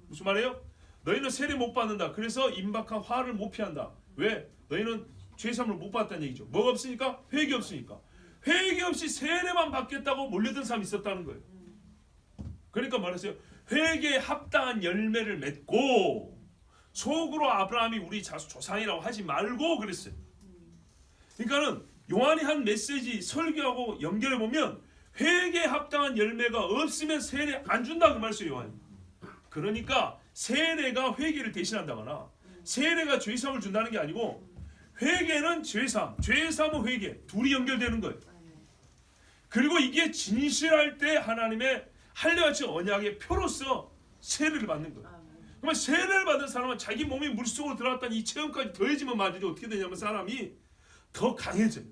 무슨 말이에요? 너희는 세례 못 받는다. 그래서 임박한 화를 못 피한다. 왜? 너희는 죄 사함을 못 받았다는 얘기죠. 뭐가 없으니까? 회개 없으니까. 회개 없이 세례만 받겠다고 몰려든 사람이 있었다는 거예요. 그러니까 말했어요. 회개에 합당한 열매를 맺고 속으로 아브라함이 우리 조상이라고 하지 말고 그랬어요. 그러니까는 요한이 한 메시지 설교하고 연결해 보면 회개에 합당한 열매가 없으면 세례 안 준다 그 말이에요. 요한이. 그러니까 세례가 회개를 대신한다거나 세례가 죄사함을 준다는 게 아니고 회개는 죄사함, 죄사함은 회개 둘이 연결되는 거예요. 그리고 이게 진실할 때 하나님의 할례같이 언약의 표로서 세례를 받는 거예요. 그러면 세례를 받은 사람은 자기 몸이 물속으로 들어갔다는 이 체험까지 더해지면 말이죠. 어떻게 되냐면 사람이 더 강해져요.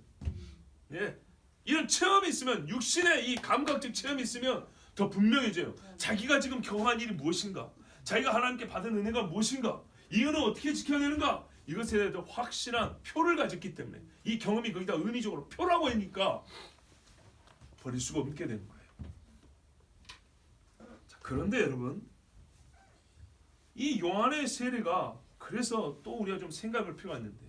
예. 이런 체험이 있으면 육신의 이 감각적 체험이 있으면 더 분명해져요. 자기가 지금 경험한 일이 무엇인가, 자기가 하나님께 받은 은혜가 무엇인가, 이거는 어떻게 지켜야 되는가, 이것에 대해서 확실한 표를 가졌기 때문에 이 경험이 거기다 의미적으로 표라고 하니까 버릴 수가 없게 되는 거예요. 자, 그런데 여러분, 이 요한의 세례가 그래서 또 우리가 좀 생각할 필요가 있는데,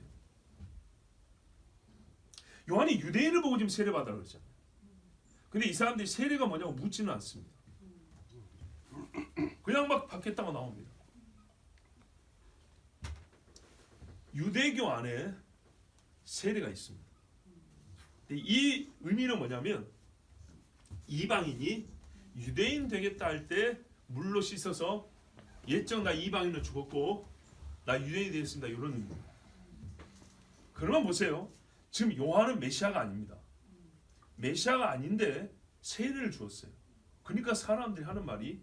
요한이 유대인을 보고 지금 세례 받으라고 그러잖아요. 근데 이 사람들이 세례가 뭐냐고 묻지는 않습니다. 그냥 막 받겠다고 나옵니다. 유대교 안에 세례가 있습니다. 근데 이 의미는 뭐냐면 이방인이 유대인 되겠다 할 때 물로 씻어서 옛적 나 이방인은 죽었고 나 유대인이 되었습니다. 이런 의미입니다. 그러면 보세요. 지금 요한은 메시아가 아닙니다. 메시아가 아닌데 세례를 주었어요. 그러니까 사람들이 하는 말이,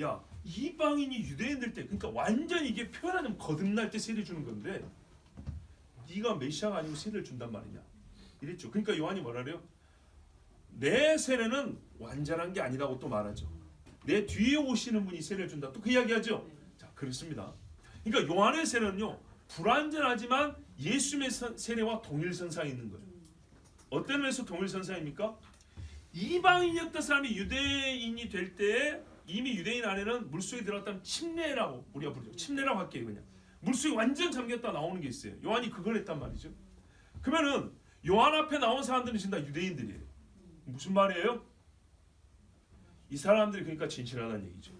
야, 이방인이 유대인 될 때, 그러니까 완전히 이게 표현하자면 거듭날 때 세례 주는 건데 네가 메시아가 아니고 세례를 준단 말이냐 이랬죠. 그러니까 요한이 뭐라 그래요? 내 세례는 완전한 게 아니라고 또 말하죠. 내 뒤에 오시는 분이 세례를 준다. 또 그 이야기하죠. 자, 그렇습니다. 그러니까 요한의 세례는요, 불완전하지만 예수님의 세례와 동일선상에 있는 거예요. 어떤 면에서 동일선상입니까? 이방인이었던 사람이 유대인이 될 때 이미 유대인 안에는 물속에 들어갔다면 침례라고 우리가 부르죠. 침례라고 할게요. 그냥 물속에 완전 잠겼다 나오는 게 있어요. 요한이 그걸 했단 말이죠. 그러면은 요한 앞에 나온 사람들은 진짜 유대인들이에요. 무슨 말이에요? 이 사람들이 그러니까 진실하다는 얘기죠.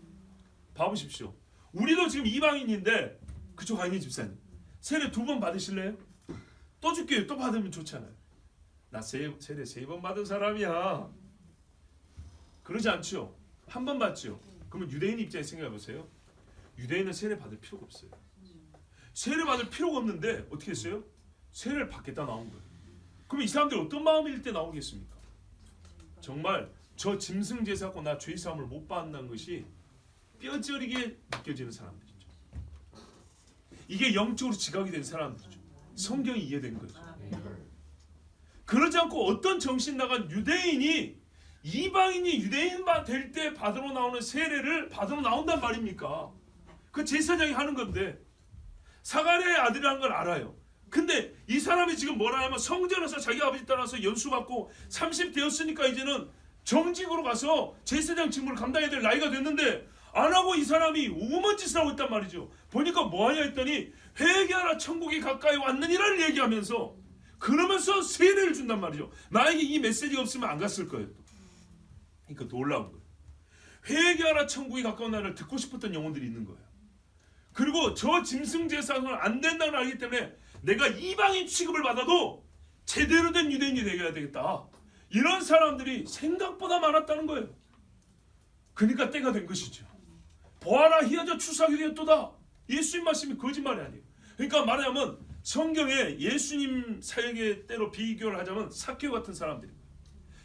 봐보십시오. 우리도 지금 이방인인데, 그쪽 아니에요 집사님, 세례 2번 받으실래요? 또 줄게요. 또 받으면 좋잖아요. 나 세례 3번 받은 사람이야. 그러지 않죠. 한 번 받죠. 그러면 유대인 입장에 생각해 보세요. 유대인은 세례 받을 필요가 없어요. 세례 받을 필요가 없는데 어떻게 했어요? 세례를 받겠다 나온 거예요. 그럼 이 사람들이 어떤 마음일 때 나오겠습니까? 정말 저 짐승 제사고 나 죄 사함을 못 받는다는 것이 뼈저리게 느껴지는 사람들이죠. 이게 영적으로 지각이 된 사람들이죠. 성경이 이해된 거죠. 그러지 않고 어떤 정신 나간 유대인이 이방인이 유대인 될 때 받으러 나오는 세례를 받으러 나온단 말입니까? 그 제사장이 하는 건데, 사가랴의 아들이라는 걸 알아요. 근데 이 사람이 지금 뭐라 하면 성전에서 자기 아버지 따라서 연수받고 30 되었으니까 이제는 정직으로 가서 제사장 직무를 감당해야 될 나이가 됐는데 안 하고 이 사람이 오만 짓을 하고 있단 말이죠. 보니까 뭐하냐 했더니 회개하라 천국이 가까이 왔느니라를 얘기하면서 그러면서 세례를 준단 말이죠. 나에게 이 메시지가 없으면 안 갔을 거예요. 그러니까 놀라운 거예요. 회개하라 천국이 가까운 날을 듣고 싶었던 영혼들이 있는 거예요. 그리고 저 짐승 제사는 안 된다는 걸 알기 때문에 내가 이방인 취급을 받아도 제대로 된 유대인이 되어야 되겠다. 이런 사람들이 생각보다 많았다는 거예요. 그러니까 때가 된 것이죠. 보아라 희어져 추수하게 되었도다. 예수님 말씀이 거짓말이 아니에요. 그러니까 말하자면 성경에 예수님 사역의 때로 비교를 하자면 삭개오 같은 사람들입니다.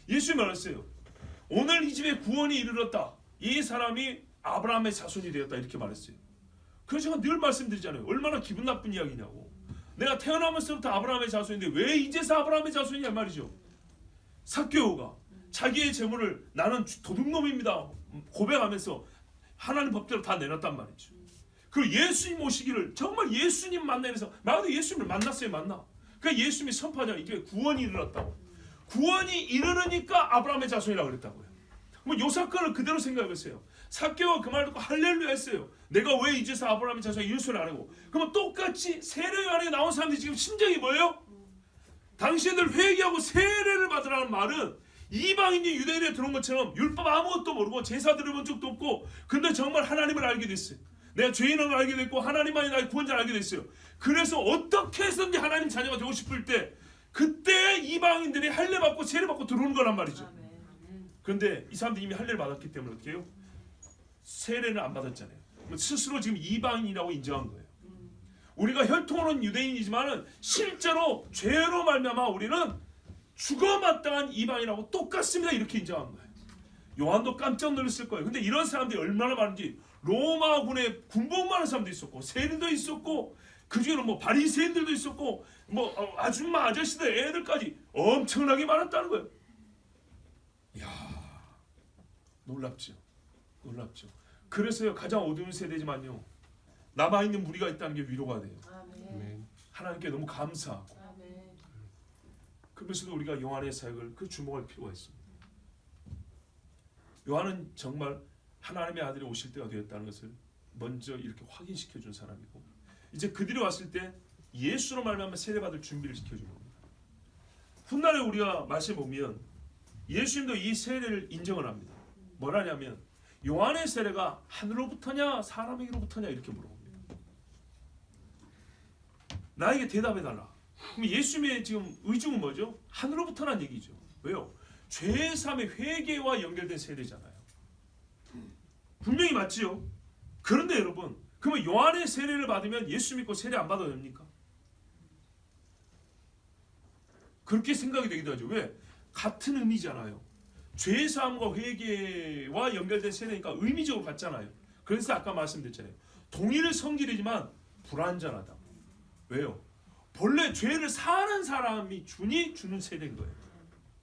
예수님 말했어요. 오늘 이 집에 구원이 이르렀다. 이 사람이 아브라함의 자손이 되었다. 이렇게 말했어요. 그래서 제가 늘 말씀드리잖아요. 얼마나 기분 나쁜 이야기냐고. 내가 태어나면서부터 아브라함의 자손인데 왜 이제서 아브라함의 자손이냐 말이죠. 삭개오가 자기의 재물을 나는 도둑놈입니다 고백하면서 하나님 법대로 다 내놨단 말이죠. 그리고 예수님 오시기를 정말 예수님 만나 이래서 나도 예수님을 만났어요. 그러니까 예수님이 선포하자 이게 구원이 이르렀다고. 구원이 이르르니까 아브라함의 자손이라고 그랬다고요. 뭐 요 사건을 그대로 생각해보세요. 삭개오가 그 말 듣고 할렐루야 했어요. 내가 왜 이제서 아브라함의 자손이 이런 소리를 안 하고. 그러면 똑같이 세례 요한에 나온 사람들이 지금 심정이 뭐예요? 당신들 회개하고 세례를 받으라는 말은 이방인이 유대인에 들어온 것처럼 율법 아무것도 모르고 제사 드려본 적도 없고 근데 정말 하나님을 알게 됐어요. 내가 죄인을 알게 됐고 하나님만이 나의 구원자를 알게 됐어요. 그래서 어떻게 해서든지 하나님 자녀가 되고 싶을 때 그때 이방인들이 할례 받고 세례 받고 들어오는 거란 말이죠. 그런데 이 사람들이 이미 할례를 받았기 때문에 어떻게 해요? 세례는 안 받았잖아요. 스스로 지금 이방인이라고 인정한 거예요. 우리가 혈통으로는 유대인이지만은 실제로 죄로 말미암아 우리는 죽어 마땅한 이방인이라고 똑같습니다. 이렇게 인정한 거예요. 요한도 깜짝 놀랐을 거예요. 근데 이런 사람들이 얼마나 많은지 로마군에 군복 많은 사람도 있었고 세리도 있었고 그 중에는 뭐 바리새인들도 있었고 뭐 아줌마 아저씨들 애들까지 엄청나게 많았다는 거예요. 이야 놀랍죠. 놀랍죠. 그래서요 가장 어두운 세대지만요 남아있는 무리가 있다는 게 위로가 돼요. 아멘. 하나님께 너무 감사하고 아멘. 그러면서도 우리가 요한의 사역을 주목할 필요가 있습니다. 요한은 정말 하나님의 아들이 오실 때가 되었다는 것을 먼저 이렇게 확인시켜 준 사람이고 이제 그들이 왔을 때 예수로 말미암아 세례받을 준비를 시켜준 겁니다. 훗날에 우리가 말씀에 보면 예수님도 이 세례를 인정을 합니다. 뭐라냐면 요한의 세례가 하늘로부터냐 사람에게로부터냐 이렇게 물어봅니다. 나에게 대답해달라. 그럼 예수님의 지금 의중은 뭐죠? 하늘로부터란 얘기죠. 왜요? 죄사함의 회개와 연결된 세례잖아요. 분명히 맞지요. 그런데 여러분 그러면 요한의 세례를 받으면 예수 믿고 세례 안 받아도 됩니까? 그렇게 생각이 되기도 하죠. 왜? 같은 의미잖아요. 죄사함과 회개와 연결된 세례니까 의미적으로 같잖아요. 그래서 아까 말씀드렸잖아요. 동일 성질이지만 불완전하다. 왜요? 본래 죄를 사는 사람이 주는 세대인 거예요.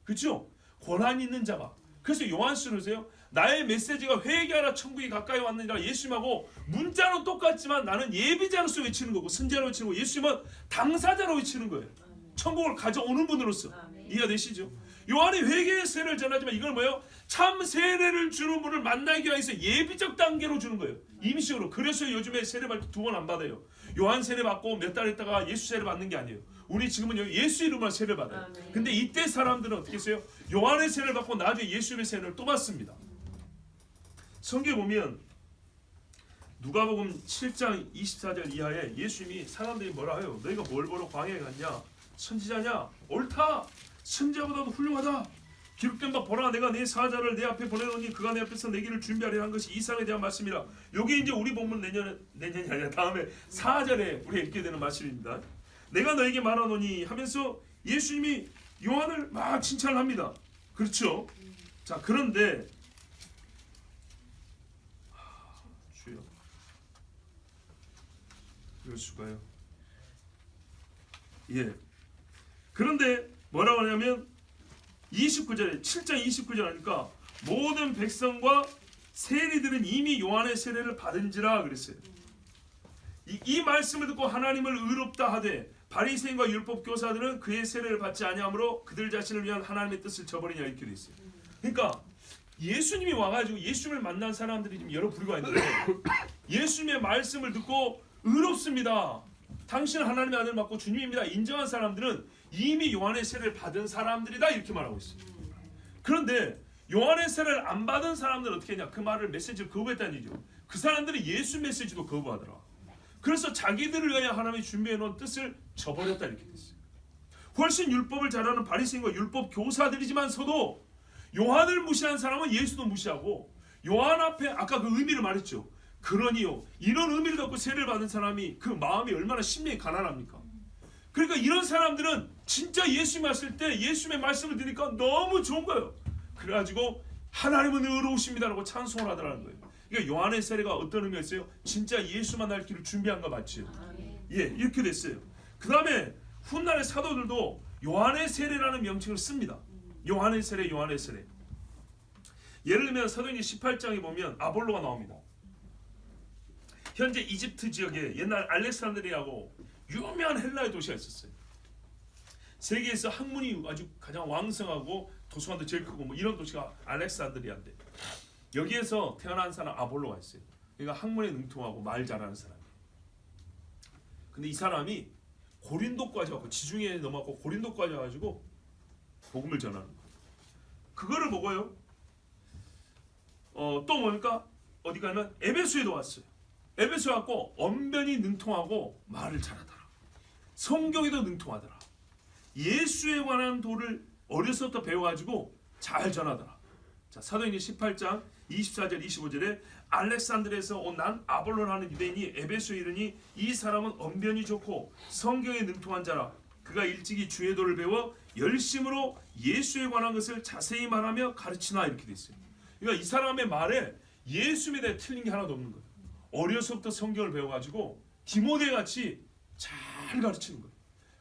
그렇죠? 권한 있는 자가. 그래서 요한스러우세요. 나의 메시지가 회개하라 천국이 가까이 왔느니라 예수님하고 문자는 똑같지만 나는 예비자로서 외치는 거고 선지자로 외치는 거고 예수님은 당사자로 외치는 거예요. 천국을 가져오는 분으로서. 이해가 되시죠? 요한이 회개의 세례를 전하지만 이건 뭐예요? 참 세례를 주는 분을 만나기 위해서 예비적 단계로 주는 거예요. 임시로. 그래서 요즘에 세례 받을 때 2번 안 받아요. 요한 세례 받고 몇 달 있다가 예수 세례 받는 게 아니에요. 우리 지금은 예수 이름으로 세례 받아요. 근데 이때 사람들은 어떻게 했어요? 요한의 세례를 받고 나중에 예수님의 세례를 또 받습니다. 성경에 보면 누가복음 7장 24절 이하에 예수님이 사람들이 뭐라 해요? 너희가 뭘 보러 광야에 갔냐? 선지자냐? 옳다. 선지자보다도 훌륭하다. 기록된 바 보라 내가 내 사자를 내 앞에 보내노니 그가 내 앞에서 내 길을 준비하려 한 것이 이상에 대한 말씀이라. 여기 이제 우리 본문 내년이 아니라 다음에 4절에 우리 읽게 되는 말씀입니다. 내가 너에게 말하노니 하면서 예수님이 요한을 막 칭찬을 합니다. 그렇죠? 자 그런데 주여 이럴 수가요? 예. 그런데 뭐라고 하냐면 29절에 7장 29절 하니까 모든 백성과 세리들은 이미 요한의 세례를 받은지라 그랬어요. 이 말씀을 듣고 하나님을 의롭다 하되 바리새인과 율법 교사들은 그의 세례를 받지 아니하므로 그들 자신을 위한 하나님의 뜻을 저버리냐 이렇게 돼 있어요. 그러니까 예수님이 와가지고 예수님을 만난 사람들이 지금 여러 부류가 있는데 예수님의 말씀을 듣고 의롭습니다. 당신은 하나님의 아들 맞고 주님입니다. 인정한 사람들은 이미 요한의 세례를 받은 사람들이다 이렇게 말하고 있어요. 그런데 요한의 세례를 안 받은 사람들은 어떻게 했냐? 그 말을 메시지를 거부했다는 얘기죠. 그 사람들이 예수 메시지도 거부하더라. 그래서 자기들을 위하여 하나님이 준비해 놓은 뜻을 저버렸다 이렇게 됐어요. 훨씬 율법을 잘하는 바리새인과 율법 교사들이지만서도 요한을 무시한 사람은 예수도 무시하고 요한 앞에 아까 그 의미를 말했죠. 그러니요 이런 의미를 갖고 세례를 받은 사람이 그 마음이 얼마나 심령이 가난합니까? 그러니까 이런 사람들은 진짜 예수님 왔을 때 예수님의 말씀을 들으니까 너무 좋은 거예요. 그래가지고 하나님은 의로우십니다라고 찬송을 하더라는 거예요. 그러니까 요한의 세례가 어떤 의미가 있어요? 진짜 예수 만날 길을 준비한 거 맞죠? 예, 이렇게 됐어요. 그 다음에 훗날의 사도들도 요한의 세례라는 명칭을 씁니다. 요한의 세례, 요한의 세례. 예를 들면 사도행전 18장에 보면 아볼로가 나옵니다. 현재 이집트 지역에 옛날 알렉산드리아하고 유명한 헬라의 도시가 있었어요. 세계에서 학문이 아주 가장 왕성하고 도서관도 제일 크고 뭐 이런 도시가 알렉산드리아인데 여기에서 태어난 사람 아볼로가 있어요. 그러니까 학문에 능통하고 말 잘하는 사람. 근데 이 사람이 고린도까지 와고 지중해 넘어가고 고린도까지 와가지고 복음을 전하는 거예요. 그거를 보고요. 또 뭡니까? 어디 가면 에베소에도 왔어요. 에베소에 왔고 언변이 능통하고 말을 잘하더라. 성경에도 능통하더라. 예수에 관한 도를 어려서부터 배워가지고 잘 전하더라. 자, 사도행전 18장 24절 25절에 알렉산드리아에서 온 난 아볼로라는 유대인이 에베소에 이르니 이 사람은 언변이 좋고 성경에 능통한 자라. 그가 일찍이 주의 도를 배워 열심으로 예수에 관한 것을 자세히 말하며 가르치나 이렇게 돼 있어요. 그러니까 이 사람의 말에 예수에 대해 틀린 게 하나도 없는 거예요. 어려서부터 성경을 배워가지고 디모데 같이 잘 가르치는 거예요.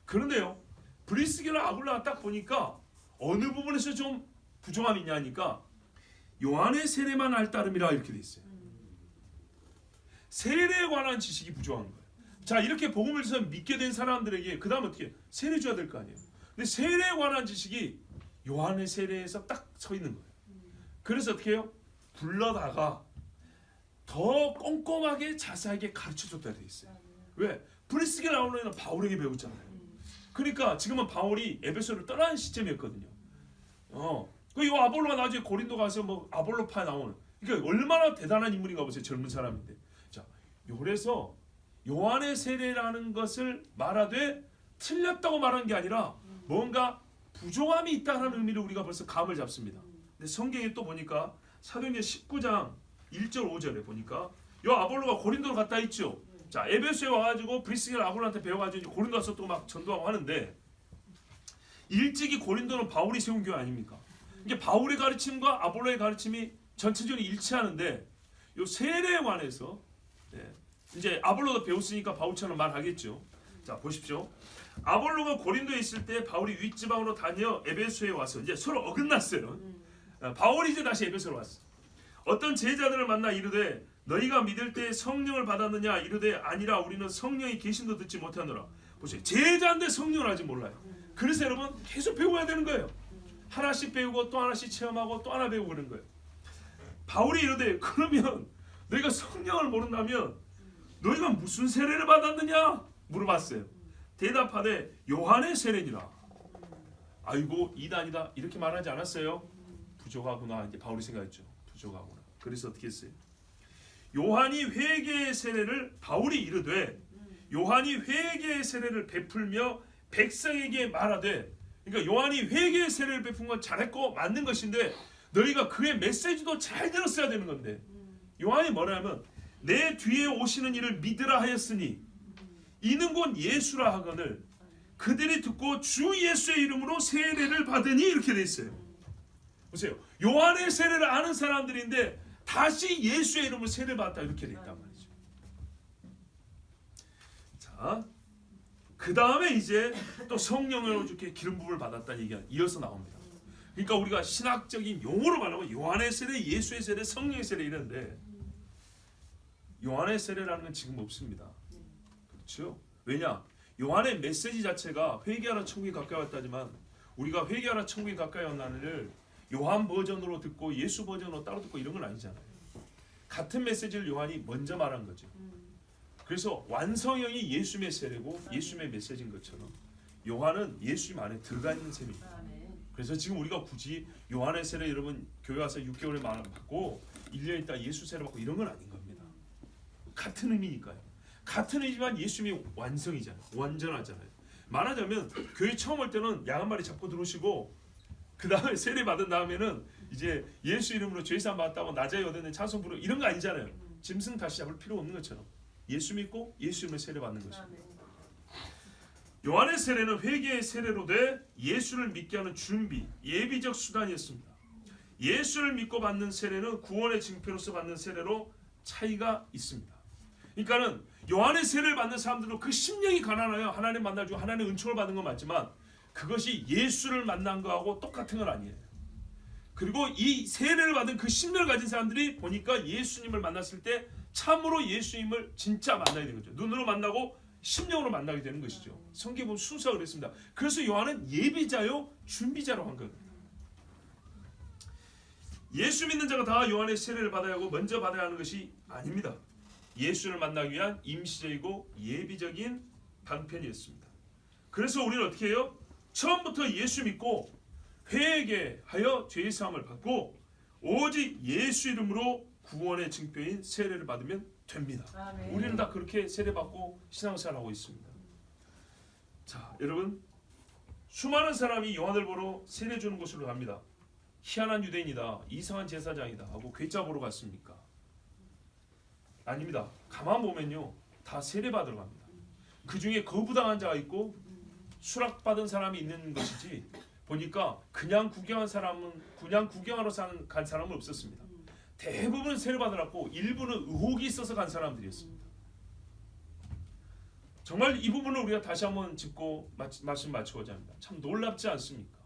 그런데요, 브리스길라 아굴라가 딱 보니까 어느 부분에서 좀 부정함이 있냐 하니까 요한의 세례만 알 따름이라 이렇게 돼 있어요. 세례에 관한 지식이 부족한 거예요. 자, 이렇게 복음을 전해서 믿게 된 사람들에게 그 다음 어떻게 세례 줘야 될 거 아니에요. 근데 세례에 관한 지식이 요한의 세례에서 딱 서 있는 거예요. 그래서 어떻게 해요? 불러다가 더 꼼꼼하게 자세하게 가르쳐줬다 돼 있어요. 왜? 브리스길라 아굴라는 바울에게 배웠잖아요. 그러니까 지금은 바울이 에베소를 떠나는 시점이었거든요. 그 요 아볼로가 나중에 고린도 가서 뭐 아볼로파 나오는. 그러니까 얼마나 대단한 인물인가 보세요. 젊은 사람인데. 자, 그래서 요한의 세례라는 것을 말하되 틀렸다고 말한 게 아니라 뭔가 부족함이 있다는 의미를 우리가 벌써 감을 잡습니다. 근데 성경에 또 보니까 사도행전 19장 1절 5절에 보니까 요 아볼로가 고린도로 갔다 있죠. 자, 에베소에 와가지고 브리스길라 아볼로한테 배워가지고 고린도 와서 또 막 전도하고 하는데 일찍이 고린도는 바울이 세운 교회 아닙니까? 이게 바울의 가르침과 아볼로의 가르침이 전체적으로 일치하는데 요 세례에 관해서 이제 아볼로도 배웠으니까 바울처럼 말하겠죠. 자, 보십시오. 아볼로가 고린도에 있을 때 바울이 윗지방으로 다녀 에베소에 와서 이제 서로 어긋났어요. 바울이 이제 다시 에베소로 왔어. 어떤 제자들을 만나 이르되 너희가 믿을 때 성령을 받았느냐 이르되 아니라 우리는 성령이 계신도 듣지 못하노라. 보세요. 제자인데 성령을 아직 몰라요. 그래서 여러분 계속 배워야 되는 거예요. 하나씩 배우고 또 하나씩 체험하고 또 하나 배우고 그런 거예요. 바울이 이르되 그러면 너희가 성령을 모른다면 너희가 무슨 세례를 받았느냐 물어봤어요. 대답하되 요한의 세례니라. 아이고 이단이다 이렇게 말하지 않았어요. 부족하구나 이제 바울이 생각했죠. 부족하구나. 그래서 어떻게 했어요? 요한이 회개의 세례를 바울이 이르되 요한이 회개의 세례를 베풀며 백성에게 말하되, 그러니까 요한이 회개의 세례를 베푼 건 잘했고 맞는 것인데 너희가 그의 메시지도 잘 들었어야 되는 건데 요한이 뭐냐면 내 뒤에 오시는 이를 믿으라 하였으니 이는 곧 예수라 하거늘 그들이 듣고 주 예수의 이름으로 세례를 받으니 이렇게 돼 있어요. 보세요. 요한의 세례를 아는 사람들인데 다시 예수의 이름으로 세례를 받았다 이렇게 돼 있단 말이죠. 자, 그 다음에 이제 또 성령으로 주께 기름 부음을 받았다는 얘기가 이어서 나옵니다. 그러니까 우리가 신학적인 용어로 말하면 요한의 세례, 예수의 세례, 성령의 세례 이런데 요한의 세례라는 건 지금 없습니다. 그렇죠? 왜냐? 요한의 메시지 자체가 회개하라 천국이 가까이 왔다지만 우리가 회개하라 천국이 가까이 왔나를 요한 버전으로 듣고 예수 버전으로 따로 듣고 이런 건 아니잖아요. 같은 메시지를 요한이 먼저 말한 거죠. 그래서 완성형이 예수의 세례고 예수의 메시지인 것처럼 요한은 예수님 안에 들어가 있는 셈입니다. 그래서 지금 우리가 굳이 요한의 세례 여러분 교회 와서 6개월에 받고 1년 있다 예수 세례 받고 이런 건 아닌 겁니다. 같은 의미니까요. 같은 의미지만 예수님이 완성이잖아요. 완전하잖아요. 말하자면 교회 처음 올 때는 양 한 마리 잡고 들어오시고 그 다음에 세례 받은 다음에는 이제 예수 이름으로 죄사함 받았다고 낮에 얻는 찬송 부르고 이런 거 아니잖아요. 짐승 다시 잡을 필요 없는 것처럼 예수 믿고 예수 이름으로 세례 받는 것입니다. 요한의 세례는 회개의 세례로 돼 예수를 믿게 하는 준비, 예비적 수단이었습니다. 예수를 믿고 받는 세례는 구원의 징표로서 받는 세례로 차이가 있습니다. 그러니까는 요한의 세례를 받는 사람들은 그 심령이 가난하여 하나님 만나주고 하나님의 은총을 받는 건 맞지만 그것이 예수를 만난 거하고 똑같은 건 아니에요. 그리고 이 세례를 받은 그 심령을 가진 사람들이 보니까 예수님을 만났을 때 참으로 예수님을 진짜 만나야 되는 거죠. 눈으로 만나고 심령으로 만나게 되는 것이죠. 성경에 보면 순서가 그랬습니다. 그래서 요한은 예비자요 준비자로 한 겁니다. 예수 믿는 자가 다 요한의 세례를 받아야 하고 먼저 받아야 하는 것이 아닙니다. 예수를 만나기 위한 임시적이고 예비적인 방편이었습니다. 그래서 우리는 어떻게 해요? 처음부터 예수 믿고 회개하여 죄의 사함을 받고 오직 예수 이름으로 구원의 증표인 세례를 받으면 됩니다. 아멘. 우리는 다 그렇게 세례받고 신앙생활하고 있습니다. 자, 여러분, 수많은 사람이 요한을 보러 세례 주는 곳으로 갑니다. 희한한 유대인이다, 이상한 제사장이다 하고 괴짜 보러 갔습니까? 아닙니다. 가만 보면요, 다 세례 받으러 갑니다. 그 중에 거부당한 자가 있고 수락받은 사람이 있는 것이지, 보니까 그냥 구경하러 간 사람은 없었습니다. 대부분 세례 받으라고, 일부는 의혹이 있어서 간 사람들이었습니다. 정말 이 부분을 우리가 다시 한번 짚고 말씀 마치고자 합니다. 참 놀랍지 않습니까?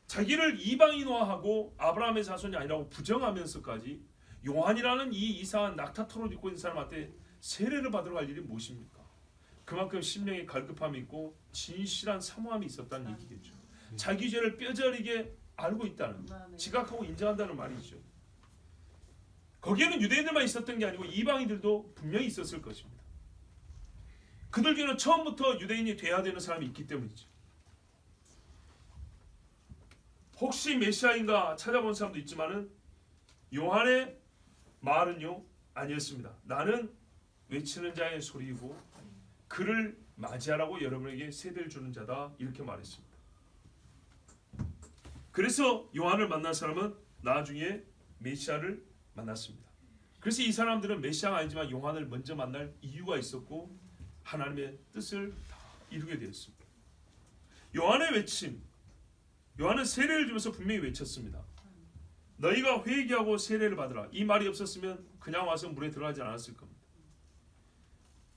자기를 이방인화하고 아브라함의 자손이 아니라고 부정하면서까지 요한이라는 이 이상한 낙타토를 입고 있는 사람한테 세례를 받으러 갈 일이 무엇입니까? 그만큼 심령에 갈급함이 있고 진실한 사모함이 있었다는 얘기겠죠. 자기 죄를 뼈저리게 알고 있다는, 지각하고 인정한다는 말이죠. 거기에는 유대인들만 있었던 게 아니고 이방인들도 분명히 있었을 것입니다. 그들에게는 처음부터 유대인이 돼야 되는 사람이 있기 때문이죠. 혹시 메시아인가 찾아본 사람도 있지만은 요한의 말은요, 아니었습니다. 나는 외치는 자의 소리이고 그를 맞이하라고 여러분에게 세례를 주는 자다, 이렇게 말했습니다. 그래서 요한을 만난 사람은 나중에 메시아를 만났습니다. 그래서 이 사람들은 메시아가 아니지만 요한을 먼저 만날 이유가 있었고 하나님의 뜻을 다 이루게 되었습니다. 요한의 외침, 요한은 세례를 주면서 분명히 외쳤습니다. 너희가 회개하고 세례를 받으라. 이 말이 없었으면 그냥 와서 물에 들어가지 않았을 겁니다.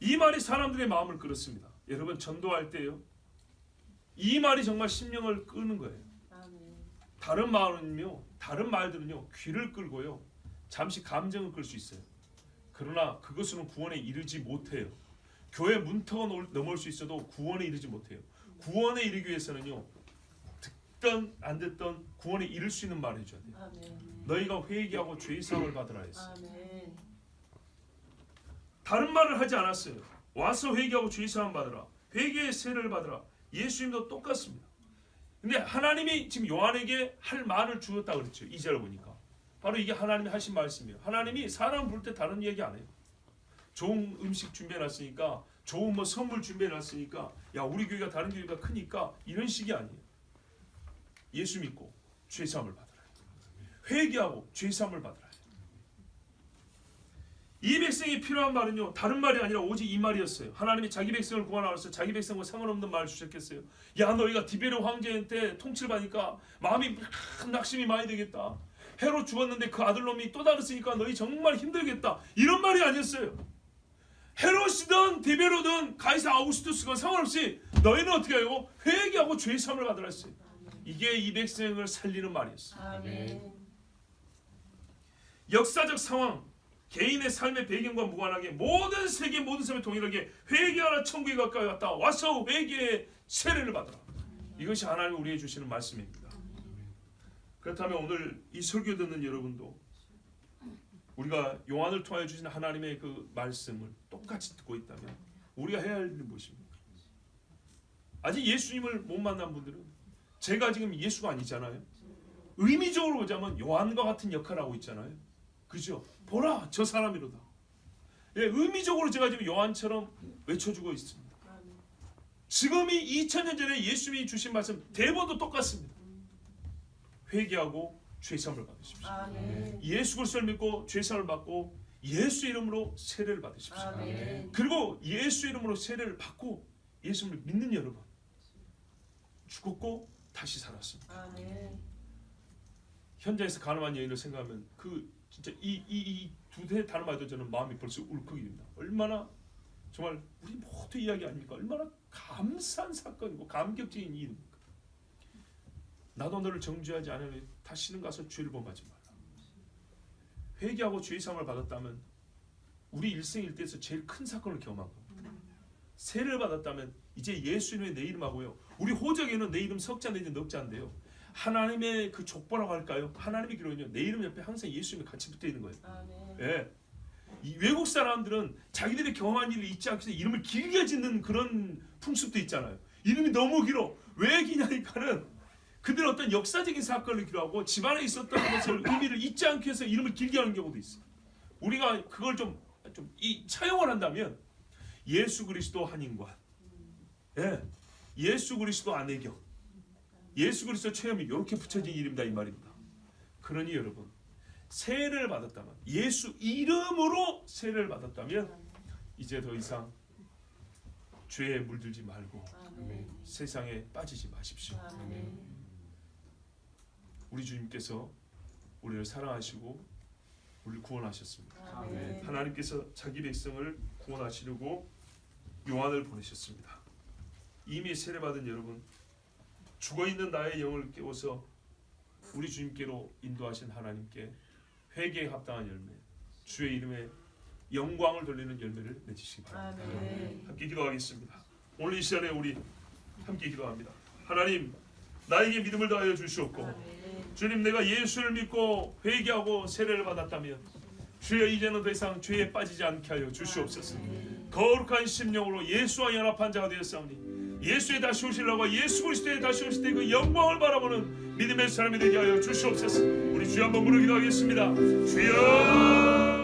이 말이 사람들의 마음을 끌었습니다. 여러분, 전도할 때요, 이 말이 정말 심령을 끄는 거예요. 다른 말들은요 귀를 끌고요 잠시 감정을 끌 수 있어요. 그러나 그것으로는 구원에 이르지 못해요. 교회 문턱은 넘을 수 있어도 구원에 이르지 못해요. 구원에 이르기 위해서는요, 듣던 안 듣던 구원에 이를 수 있는 말을 해줘야 돼요. 아멘. 너희가 회개하고 죄의 사함을 받으라 했어요. 아멘. 다른 말을 하지 않았어요. 와서 회개하고 죄의 사함 받으라, 회개의 세례를 받으라. 예수님도 똑같습니다. 근데 하나님이 지금 요한에게 할 말을 주었다 그랬죠. 2절을 보니까 바로 이게 하나님이 하신 말씀이에요. 하나님이 사람 부를 때 다른 얘기 안 해요. 좋은 음식 준비해놨으니까, 좋은 뭐 선물 준비해놨으니까, 야 우리 교회가 다른 교회가 크니까, 이런 식이 아니에요. 예수 믿고 죄 사함을 받으라, 회개하고 죄 사함을 받으라. 이 백성이 필요한 말은요 다른 말이 아니라 오직 이 말이었어요. 하나님이 자기 백성을 구원하셔서 자기 백성과 상관없는 말을 주셨겠어요? 야 너희가 디베르 황제 때 통치를 받으니까 마음이 낙심이 많이 되겠다. 헤롯 죽었는데 그 아들놈이 또 다르으니까 너희 정말 힘들겠다, 이런 말이 아니었어요. 헤롯이든 디베르든 가이사 아우구스투스건 상관없이 너희는 어떻게 하고 회개하고 죄의 사함을 받으라 했어요. 이게 이 백성을 살리는 말이었어요. 아멘. 역사적 상황, 개인의 삶의 배경과 무관하게 모든 세계 모든 사람이 동일하게 회개하라, 천국에 가까이 왔다, 와서 회개의 세례를 받으라. 이것이 하나님이 우리에게 주시는 말씀입니다. 그렇다면 오늘 이 설교 듣는 여러분도 우리가 요한을 통하여 주신 하나님의 그 말씀을 똑같이 듣고 있다면 우리가 해야 할 일은 무엇입니까? 아직 예수님을 못 만난 분들은, 제가 지금 예수가 아니잖아요. 의미적으로 보자면 요한과 같은 역할을 하고 있잖아요. 그죠? 보라 저 사람이로다. 예, 의미적으로 제가 지금 요한처럼 외쳐주고 있습니다. 지금이 2000년 전에 예수님이 주신 말씀 대본도 똑같습니다. 회개하고 죄사함을 받으십시오. 아멘. 예수 그리스도를 믿고 죄사함을 받고 예수 이름으로 세례를 받으십시오. 아멘. 그리고 예수 이름으로 세례를 받고 예수를 믿는 여러분, 죽었고 다시 살았습니다. 아멘. 현장에서 가늠한 여인을 생각하면 그 진짜 이 두 대 단어만 해도 저는 마음이 벌써 울컥이 됩니다. 얼마나 정말 우리 모두 이야기 아닙니까? 얼마나 감사한 사건이고 감격적인 일입니까? 나도 너를 정죄하지 않으니 다시는 가서 죄를 범하지 말라. 회개하고 죄의 사함을 받았다면 우리 일생 일대에서 제일 큰 사건을 경험한 겁니다. 세례를 받았다면 이제 예수님의 내 이름하고요, 우리 호적에는 내 이름 석자 내지 넉자인데요, 하나님의 그 족보라고 할까요? 하나님의 기록은요 내 이름 옆에 항상 예수님이 같이 붙어 있는 거예요. 아멘. 예. 이 외국 사람들은 자기들이 경험한 일을 잊지 않기 위해서 이름을 길게 짓는 그런 풍습도 있잖아요. 이름이 너무 길어. 왜 기냐니까는 그들 어떤 역사적인 사건을 기록하고 집안에 있었던 것을 의미를 잊지 않기 위해서 이름을 길게 하는 경우도 있어요. 우리가 그걸 좀 차용을 한다면 예수 그리스도 한인관, 예, 예수 그리스도 안혜경, 예수 그리스도 최현미 이렇게 붙여진 이름이다 이 말입니다. 그러니 여러분 세례를 받았다면 예수 이름으로 세례를 받았다면 이제 더 이상 죄에 물들지 말고 세상에 빠지지 마십시오. 우리 주님께서 우리를 사랑하시고 우리를 구원하셨습니다. 하나님께서 자기 백성을 구원하시려고 요한을 보내셨습니다. 이미 세례받은 여러분, 죽어있는 나의 영을 깨워서 우리 주님께로 인도하신 하나님께 회개에 합당한 열매, 주의 이름에 영광을 돌리는 열매를 맺으시기 바랍니다. 함께 기도하겠습니다. 오늘 이 시간에 우리 함께 기도합니다. 하나님, 나에게 믿음을 더하여 주시옵고 주님, 내가 예수를 믿고 회개하고 세례를 받았다면 주여 이제는 더 이상 죄에 빠지지 않게 하여 주시옵소서. 거룩한 심령으로 예수와 연합한 자가 되었사오니 예수의 다시 오시려고 예수 그리스도의 다시 오실 때 그 영광을 바라보는 믿음의 사람이 되게 하여 주시옵소서. 우리 주여 한번 부르기도 하겠습니다. 주여